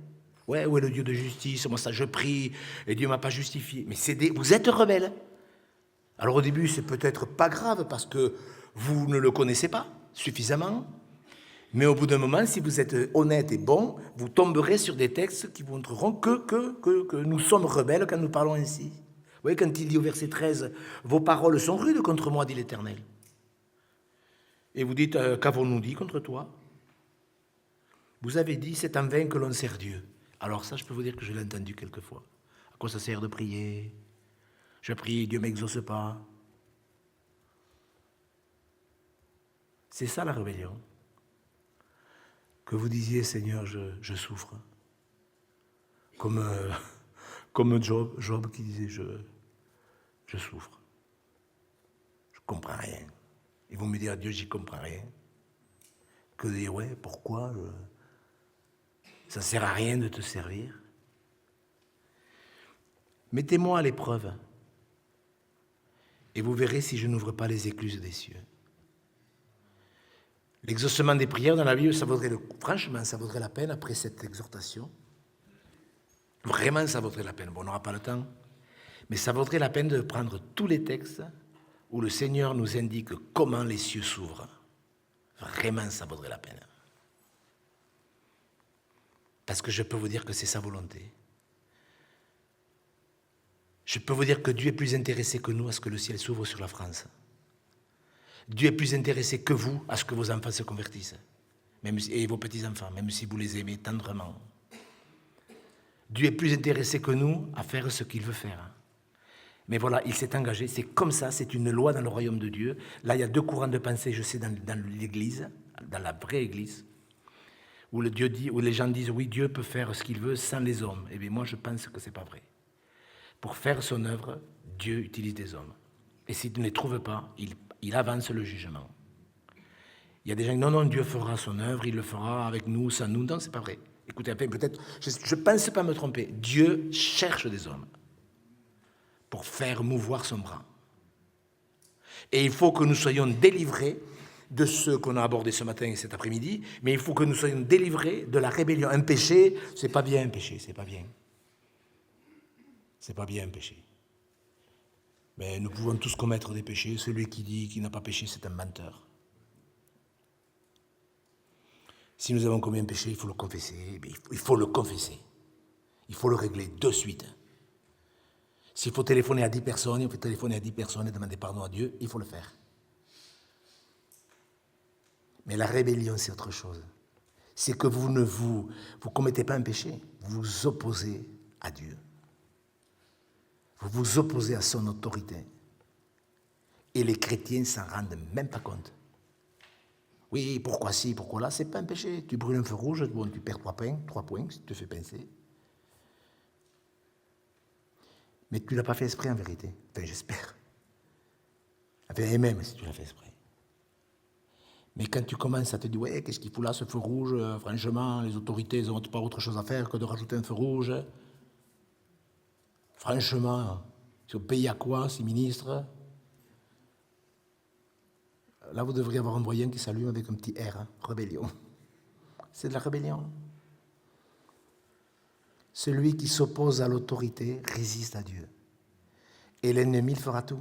Ouais, où est le Dieu de justice? Moi, ça, je prie, et Dieu ne m'a pas justifié. Mais vous êtes rebelle. Alors au début, c'est peut-être pas grave, parce que vous ne le connaissez pas suffisamment. Mais au bout d'un moment, si vous êtes honnête et bon, vous tomberez sur des textes qui vous montreront que nous sommes rebelles quand nous parlons ainsi. Vous voyez, quand il dit au verset 13, « Vos paroles sont rudes contre moi, dit l'Éternel. » Et vous dites, « Qu'avons-nous dit contre toi ?» Vous avez dit, « C'est en vain que l'on sert Dieu. » Alors ça, je peux vous dire que je l'ai entendu quelquefois. À quoi ça sert de prier? Je prie, Dieu ne m'exauce pas. C'est ça la rébellion. Que vous disiez, Seigneur, je souffre. Comme Job qui disait, je souffre. Je ne comprends rien. Ils vont me dire, Dieu, j'y comprends rien. Que dire, ouais, pourquoi ça ne sert à rien de te servir. Mettez-moi à l'épreuve et vous verrez si je n'ouvre pas les écluses des cieux. L'exaucement des prières dans la Bible, franchement, ça vaudrait la peine après cette exhortation. Vraiment, ça vaudrait la peine. Bon, on n'aura pas le temps, mais ça vaudrait la peine de prendre tous les textes où le Seigneur nous indique comment les cieux s'ouvrent. Vraiment, ça vaudrait la peine. Parce que je peux vous dire que c'est sa volonté. Je peux vous dire que Dieu est plus intéressé que nous à ce que le ciel s'ouvre sur la France. Dieu est plus intéressé que vous à ce que vos enfants se convertissent, et vos petits-enfants, même si vous les aimez tendrement. Dieu est plus intéressé que nous à faire ce qu'il veut faire. Mais voilà, il s'est engagé, c'est comme ça, c'est une loi dans le royaume de Dieu. Là, il y a deux courants de pensée, je sais, dans l'Église, dans la vraie Église, où les gens disent, oui, Dieu peut faire ce qu'il veut sans les hommes. Eh bien, moi, je pense que ce n'est pas vrai. Pour faire son œuvre, Dieu utilise des hommes. Et s'il ne les trouve pas, il avance le jugement. Il y a des gens qui disent, non, Dieu fera son œuvre, il le fera avec nous, sans nous. Non, c'est pas vrai. Écoutez, peut-être, je ne pense pas me tromper. Dieu cherche des hommes pour faire mouvoir son bras. Et il faut que nous soyons délivrés de ce qu'on a abordé ce matin et cet après-midi, mais il faut que nous soyons délivrés de la rébellion. Un péché, c'est pas bien un péché, c'est pas bien. C'est pas bien un péché. Mais nous pouvons tous commettre des péchés. Celui qui dit qu'il n'a pas péché, c'est un menteur. Si nous avons commis un péché, il faut le confesser. Il faut le confesser. Il faut le régler de suite. S'il faut téléphoner à 10 personnes, il faut téléphoner à 10 personnes et demander pardon à Dieu, il faut le faire. Mais la rébellion, c'est autre chose. C'est que vous ne vous commettez pas un péché, vous vous opposez à Dieu. Vous vous opposez à son autorité. Et les chrétiens ne s'en rendent même pas compte. Oui, pourquoi ci, pourquoi là, c'est pas un péché. Tu brûles un feu rouge, bon, tu perds 3 points, si tu te fais pincer. Mais tu ne l'as pas fait exprès en vérité. Enfin, j'espère. Enfin, et même si tu l'as fait exprès. Mais quand tu commences à te dire, ouais, qu'est-ce qu'il fout là, ce feu rouge? Franchement, les autorités n'ont pas autre chose à faire que de rajouter un feu rouge. Franchement, ils sont payés à quoi, ces ministres? Là, vous devriez avoir un moyen qui s'allume avec un petit R, hein, rébellion. C'est de la rébellion. Celui qui s'oppose à l'autorité résiste à Dieu. Et l'ennemi, il fera tout.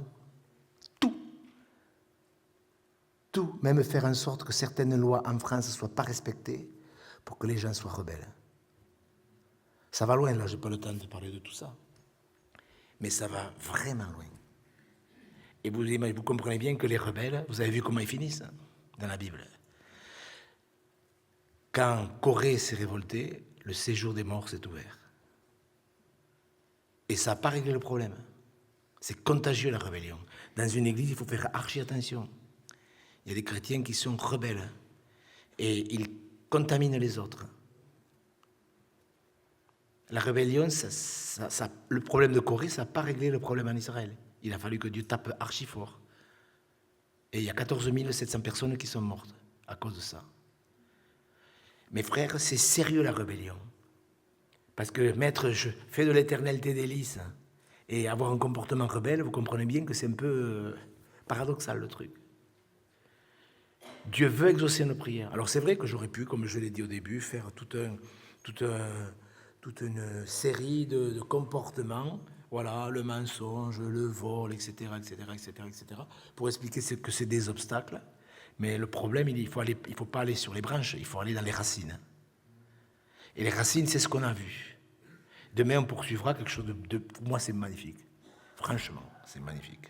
Tout, même faire en sorte que certaines lois en France ne soient pas respectées pour que les gens soient rebelles. Ça va loin, là, je n'ai pas le temps de parler de tout ça. Mais ça va vraiment loin. Et vous comprenez bien que les rebelles, vous avez vu comment ils finissent dans la Bible. Quand Corée s'est révoltée, le séjour des morts s'est ouvert. Et ça n'a pas réglé le problème. C'est contagieux, la rébellion. Dans une église, il faut faire archi attention. Il y a des chrétiens qui sont rebelles et ils contaminent les autres. La rébellion, le problème de Corée, ça n'a pas réglé le problème en Israël. Il a fallu que Dieu tape archi fort. Et il y a 14 700 personnes qui sont mortes à cause de ça. Mes frères, c'est sérieux la rébellion. Parce que mettre, je fais de l'Éternel tes délices et avoir un comportement rebelle, vous comprenez bien que c'est un peu paradoxal le truc. Dieu veut exaucer nos prières. Alors c'est vrai que j'aurais pu, comme je l'ai dit au début, faire toute une série de comportements, voilà, le mensonge, le vol, etc., pour expliquer que c'est des obstacles. Mais le problème, il faut pas aller sur les branches, il faut aller dans les racines. Et les racines, c'est ce qu'on a vu. Demain, on poursuivra quelque chose pour moi, c'est magnifique. Franchement, c'est magnifique.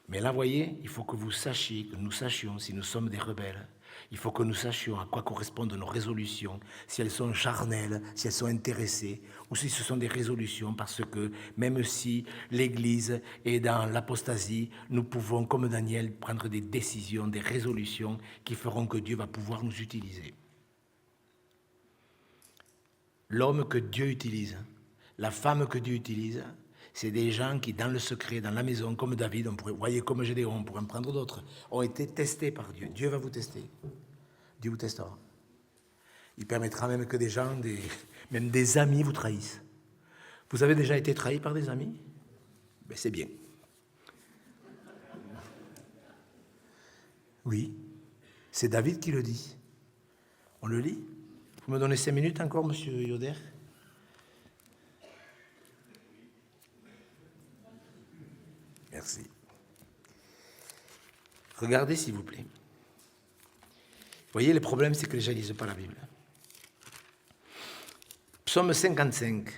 Mais là, vous voyez, il faut que vous sachiez, que nous sachions si nous sommes des rebelles. Il faut que nous sachions à quoi correspondent nos résolutions, si elles sont charnelles, si elles sont intéressées, ou si ce sont des résolutions, parce que même si l'Église est dans l'apostasie, nous pouvons, comme Daniel, prendre des décisions, des résolutions qui feront que Dieu va pouvoir nous utiliser. L'homme que Dieu utilise, la femme que Dieu utilise, c'est des gens qui, dans le secret, dans la maison, comme David, vous voyez, comme Gédéon, on pourrait en prendre d'autres, ont été testés par Dieu. Dieu va vous tester. Dieu vous testera. Il permettra même que des gens, même des amis vous trahissent. Vous avez déjà été trahi par des amis? Ben, c'est bien. Oui, c'est David qui le dit. On le lit? Vous me donnez 5 minutes encore, monsieur Yoder? Merci. Regardez, s'il vous plaît. Vous voyez, le problème, c'est que les gens ne lisent pas la Bible. Psaume 55,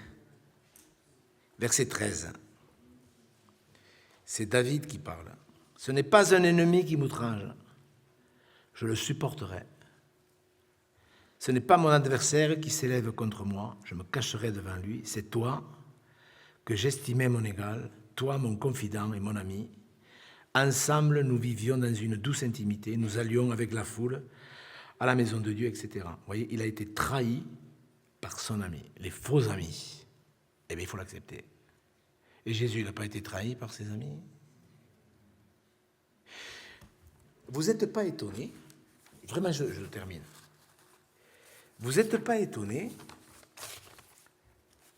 verset 13. C'est David qui parle. Ce n'est pas un ennemi qui m'outrage. Je le supporterai. Ce n'est pas mon adversaire qui s'élève contre moi. Je me cacherai devant lui. C'est toi que j'estimais mon égal, toi, mon confident et mon ami. Ensemble, nous vivions dans une douce intimité. Nous allions avec la foule à la maison de Dieu, etc. Vous voyez, il a été trahi par son ami, les faux amis. Eh bien, il faut l'accepter. Et Jésus n'a pas été trahi par ses amis. Vous n'êtes pas étonné, vraiment je termine, vous n'êtes pas étonné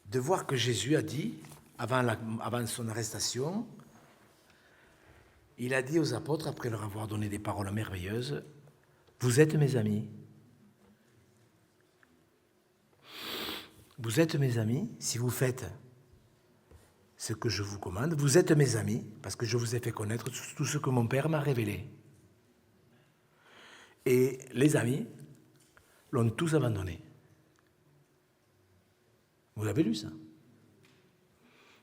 de voir que Jésus a dit, avant son arrestation, il a dit aux apôtres, après leur avoir donné des paroles merveilleuses, « Vous êtes mes amis. Vous êtes mes amis si vous faites ce que je vous commande. Vous êtes mes amis parce que je vous ai fait connaître tout ce que mon Père m'a révélé. » Et les amis l'ont tous abandonné. Vous avez lu ça?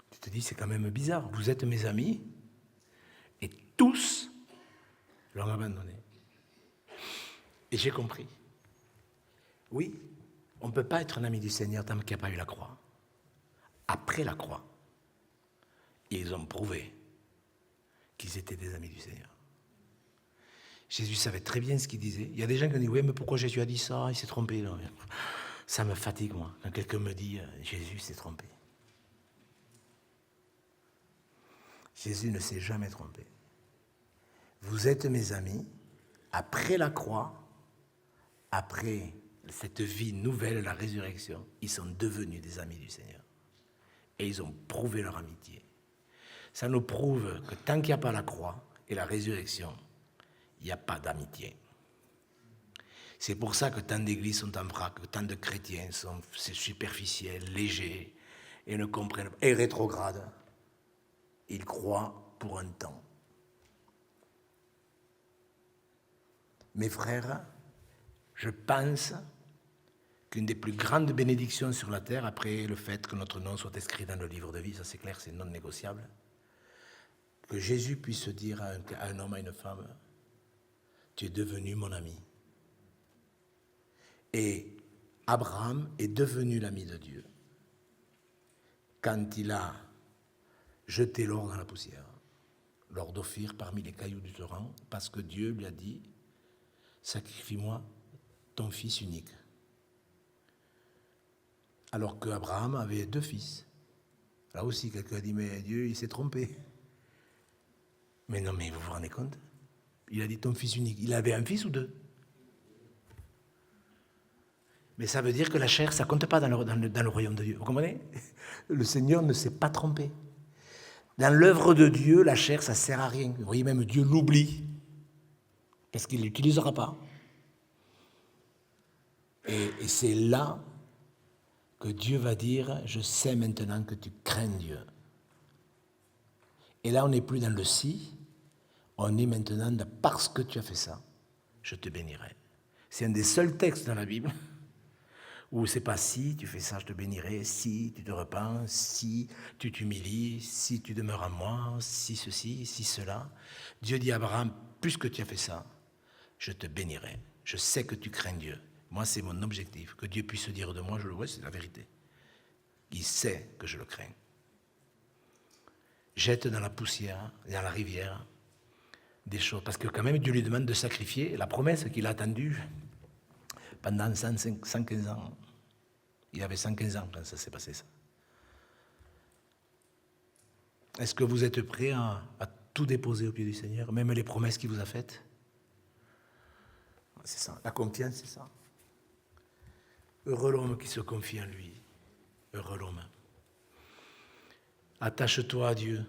Tu te dis, c'est quand même bizarre. Vous êtes mes amis et tous l'ont abandonné. Et j'ai compris. Oui, on ne peut pas être un ami du Seigneur tant qu'il n'y a pas eu la croix. Après la croix, ils ont prouvé qu'ils étaient des amis du Seigneur. Jésus savait très bien ce qu'il disait. Il y a des gens qui disent, oui, mais pourquoi Jésus a dit ça? Il s'est trompé. Non, ça me fatigue, moi, quand quelqu'un me dit, Jésus s'est trompé. Jésus ne s'est jamais trompé. Vous êtes mes amis après la croix, après cette vie nouvelle, la résurrection, ils sont devenus des amis du Seigneur. Et ils ont prouvé leur amitié. Ça nous prouve que tant qu'il n'y a pas la croix et la résurrection, il n'y a pas d'amitié. C'est pour ça que tant d'églises sont en vrac, que tant de chrétiens sont superficiels, légers, et ne comprennent pas, et rétrogrades. Ils croient pour un temps. Mes frères, je pense qu'une des plus grandes bénédictions sur la terre, après le fait que notre nom soit inscrit dans le livre de vie, ça c'est clair, c'est non négociable, que Jésus puisse dire à un homme, à une femme, tu es devenu mon ami. Et Abraham est devenu l'ami de Dieu quand il a jeté l'or dans la poussière, l'or d'Ophir parmi les cailloux du torrent, parce que Dieu lui a dit, sacrifie-moi ton fils unique. Alors qu'Abraham avait 2 fils. Là aussi, quelqu'un a dit, mais Dieu, il s'est trompé. Mais non, mais vous vous rendez compte? Il a dit ton fils unique. Il avait un fils ou 2? Mais ça veut dire que la chair, ça ne compte pas dans le royaume de Dieu. Vous comprenez? Le Seigneur ne s'est pas trompé. Dans l'œuvre de Dieu, la chair, ça ne sert à rien. Vous voyez, même Dieu l'oublie, parce qu'il ne l'utilisera pas. Et c'est là que Dieu va dire, je sais maintenant que tu crains Dieu. Et là, on n'est plus dans le si, on est maintenant dans parce que tu as fait ça, je te bénirai. C'est un des seuls textes dans la Bible où c'est pas si tu fais ça, je te bénirai, si tu te repens, si tu t'humilies, si tu demeures en moi, si ceci, si cela. Dieu dit à Abraham, puisque tu as fait ça, je te bénirai. Je sais que tu crains Dieu. Moi, c'est mon objectif. Que Dieu puisse dire de moi, je le vois, c'est la vérité. Il sait que je le crains. Jette dans la poussière, dans la rivière, des choses. Parce que quand même, Dieu lui demande de sacrifier la promesse qu'il a attendue pendant 115 ans. Il avait 115 ans quand ça s'est passé, ça. Est-ce que vous êtes prêts à tout déposer au pied du Seigneur, même les promesses qu'il vous a faites? C'est ça, la confiance, c'est ça. Heureux l'homme qui se confie en lui. Heureux l'homme. Attache-toi à Dieu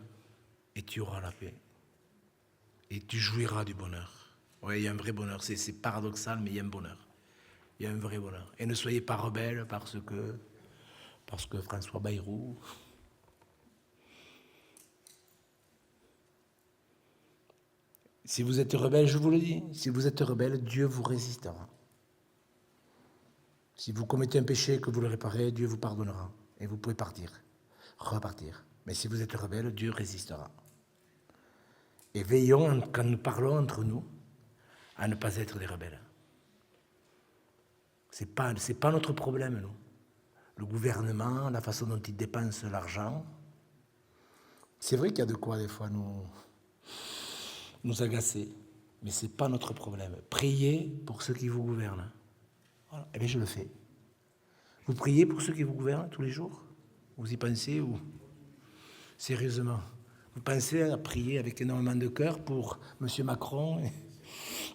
et tu auras la paix. Et tu jouiras du bonheur. Oui, il y a un vrai bonheur. C'est paradoxal, mais il y a un bonheur. Il y a un vrai bonheur. Et ne soyez pas rebelles parce que François Bayrou. Si vous êtes rebelle, je vous le dis, si vous êtes rebelle, Dieu vous résistera. Si vous commettez un péché que vous le réparez, Dieu vous pardonnera. Et vous pouvez repartir. Mais si vous êtes rebelle, Dieu résistera. Et veillons, quand nous parlons entre nous, à ne pas être des rebelles. C'est pas notre problème, nous. Le gouvernement, la façon dont il dépense l'argent. C'est vrai qu'il y a de quoi, des fois, nous agacer. Mais ce n'est pas notre problème. Priez pour ceux qui vous gouvernent. Voilà. Eh bien, je le fais. Vous priez pour ceux qui vous gouvernent tous les jours? Vous y pensez ou sérieusement? Vous pensez à prier avec énormément de cœur pour M. Macron?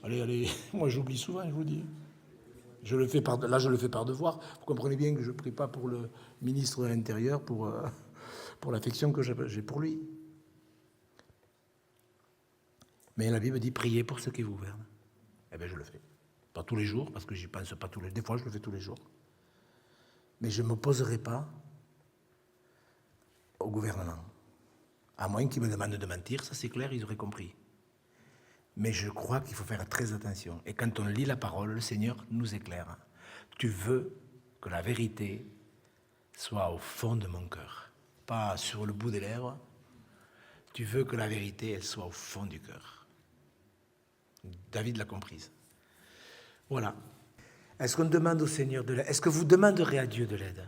Allez, moi j'oublie souvent, je vous dis. Je le fais par devoir. Vous comprenez bien que je ne prie pas pour le ministre de l'Intérieur, pour l'affection que j'ai pour lui. Mais la Bible dit priez pour ceux qui vous gouvernent. Eh bien, je le fais. Pas tous les jours, parce que j'y pense pas tous les jours. Des fois, je le fais tous les jours. Mais je ne m'opposerai pas au gouvernement. À moins qu'ils me demandent de mentir, ça c'est clair, ils auraient compris. Mais je crois qu'il faut faire très attention. Et quand on lit la parole, le Seigneur nous éclaire. Tu veux que la vérité soit au fond de mon cœur, pas sur le bout des lèvres. Tu veux que la vérité, elle soit au fond du cœur. David l'a comprise. Voilà. Est-ce qu'on demande au Seigneur de l'aide? Est-ce que vous demanderez à Dieu de l'aide?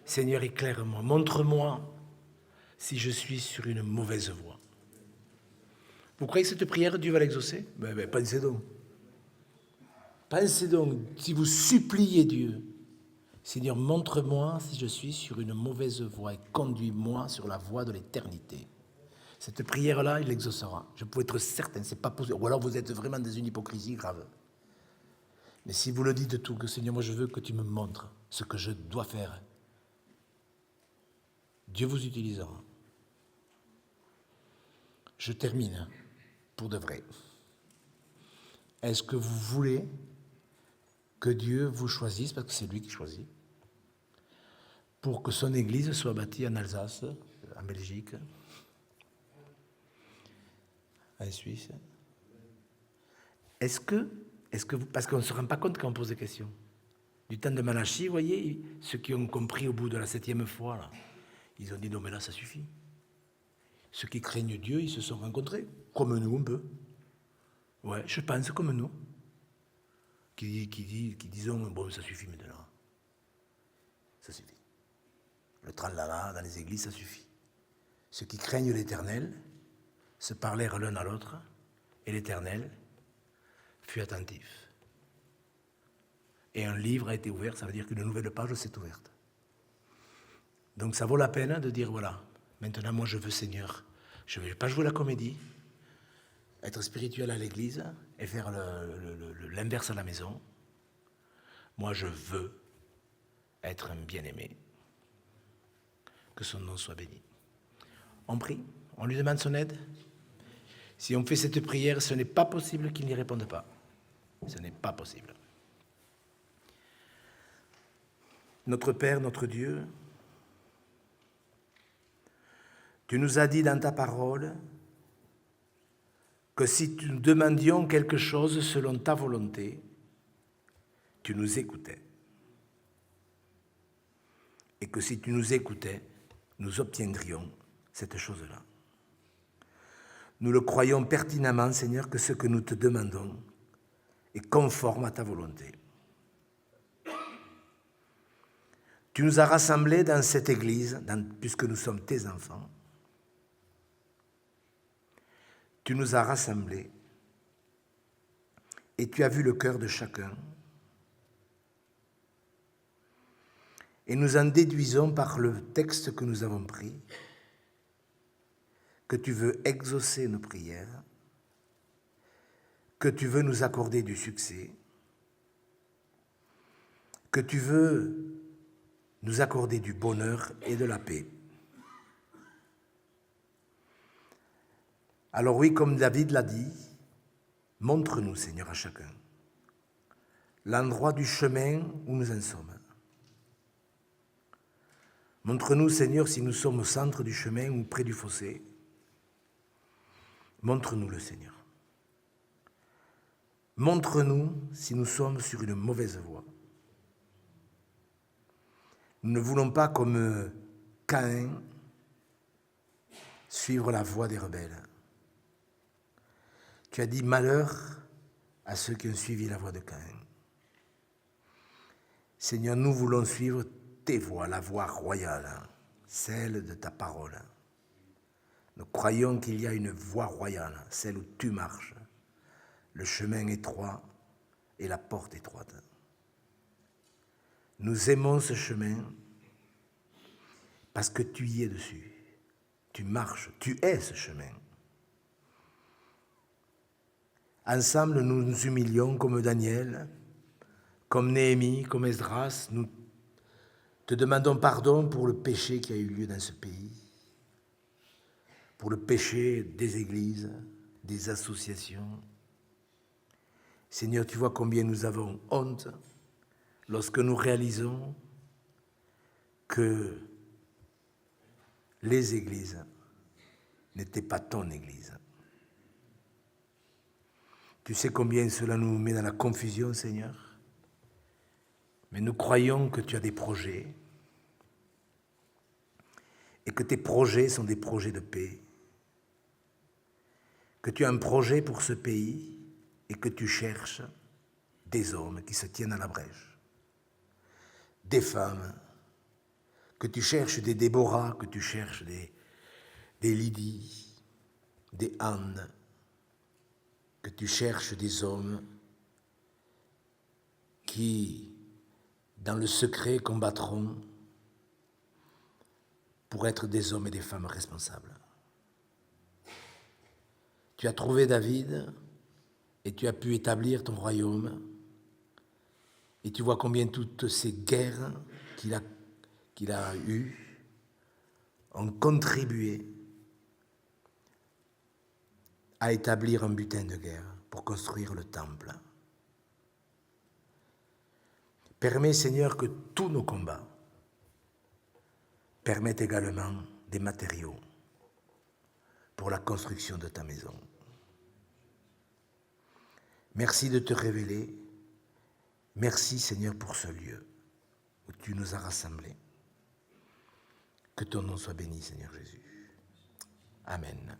Seigneur, éclaire-moi, montre-moi si je suis sur une mauvaise voie. Vous croyez que cette prière, Dieu va l'exaucer? Pensez donc. Pensez donc, si vous suppliez Dieu, Seigneur, montre-moi si je suis sur une mauvaise voie et conduis-moi sur la voie de l'éternité. Cette prière-là, il l'exaucera. Je peux être certain, c'est pas possible. Ou alors vous êtes vraiment dans une hypocrisie grave. Mais si vous le dites de tout, que Seigneur, moi je veux que tu me montres ce que je dois faire, Dieu vous utilisera. Je termine pour de vrai. Est-ce que vous voulez que Dieu vous choisisse, parce que c'est lui qui choisit, pour que son Église soit bâtie en Alsace, en Belgique, en Suisse? Est-ce que vous, parce qu'on ne se rend pas compte quand on pose des questions. Du temps de Malachie, vous voyez, ceux qui ont compris au bout de la 7e fois, là, ils ont dit non mais là ça suffit. Ceux qui craignent Dieu, ils se sont rencontrés, comme nous un peu. Ouais, je pense comme nous. Qui disons, bon ça suffit maintenant. Ça suffit. Le tralala dans les églises, ça suffit. Ceux qui craignent l'Éternel se parlèrent l'un à l'autre, et l'Éternel fut attentif. Et un livre a été ouvert, ça veut dire qu'une nouvelle page s'est ouverte. Donc ça vaut la peine de dire, voilà, maintenant moi je veux Seigneur, je ne vais pas jouer la comédie, être spirituel à l'église et faire l'inverse à la maison. Moi je veux être un bien-aimé. Que son nom soit béni. On prie, on lui demande son aide. Si on fait cette prière, ce n'est pas possible qu'il n'y réponde pas. Ce n'est pas possible. Notre Père, notre Dieu, tu nous as dit dans ta parole que si nous demandions quelque chose selon ta volonté, tu nous écoutais. Et que si tu nous écoutais, nous obtiendrions cette chose-là. Nous le croyons pertinemment, Seigneur, que ce que nous te demandons est conforme à ta volonté. Tu nous as rassemblés dans cette église, puisque nous sommes tes enfants. Tu nous as rassemblés et tu as vu le cœur de chacun. Et nous en déduisons par le texte que nous avons pris que tu veux exaucer nos prières, que tu veux nous accorder du succès, que tu veux nous accorder du bonheur et de la paix. Alors oui, comme David l'a dit, montre-nous, Seigneur, à chacun, l'endroit du chemin où nous en sommes. Montre-nous, Seigneur, si nous sommes au centre du chemin ou près du fossé. Montre-nous-le, Seigneur. Montre-nous si nous sommes sur une mauvaise voie. Nous ne voulons pas, comme Caïn, suivre la voie des rebelles. Tu as dit malheur à ceux qui ont suivi la voie de Caïn. Seigneur, nous voulons suivre tes voies, la voie royale, celle de ta parole. Nous croyons qu'il y a une voie royale, celle où tu marches, le chemin étroit et la porte étroite. Nous aimons ce chemin parce que tu y es dessus. Tu marches, tu es ce chemin. Ensemble, nous nous humilions comme Daniel, comme Néhémie, comme Esdras. Nous te demandons pardon pour le péché qui a eu lieu dans ce pays, pour le péché des églises, des associations. Seigneur, tu vois combien nous avons honte lorsque nous réalisons que les églises n'étaient pas ton église. Tu sais combien cela nous met dans la confusion, Seigneur. Mais nous croyons que tu as des projets et que tes projets sont des projets de paix. Que tu as un projet pour ce pays et que tu cherches des hommes qui se tiennent à la brèche, des femmes, que tu cherches des Déborah, que tu cherches des Lydie, des Anne, que tu cherches des hommes qui, dans le secret, combattront pour être des hommes et des femmes responsables. Tu as trouvé David et tu as pu établir ton royaume. Et tu vois combien toutes ces guerres qu'il a eues ont contribué à établir un butin de guerre pour construire le temple. Permets, Seigneur, que tous nos combats permettent également des matériaux pour la construction de ta maison. Merci de te révéler. Merci, Seigneur, pour ce lieu où tu nous as rassemblés. Que ton nom soit béni, Seigneur Jésus. Amen.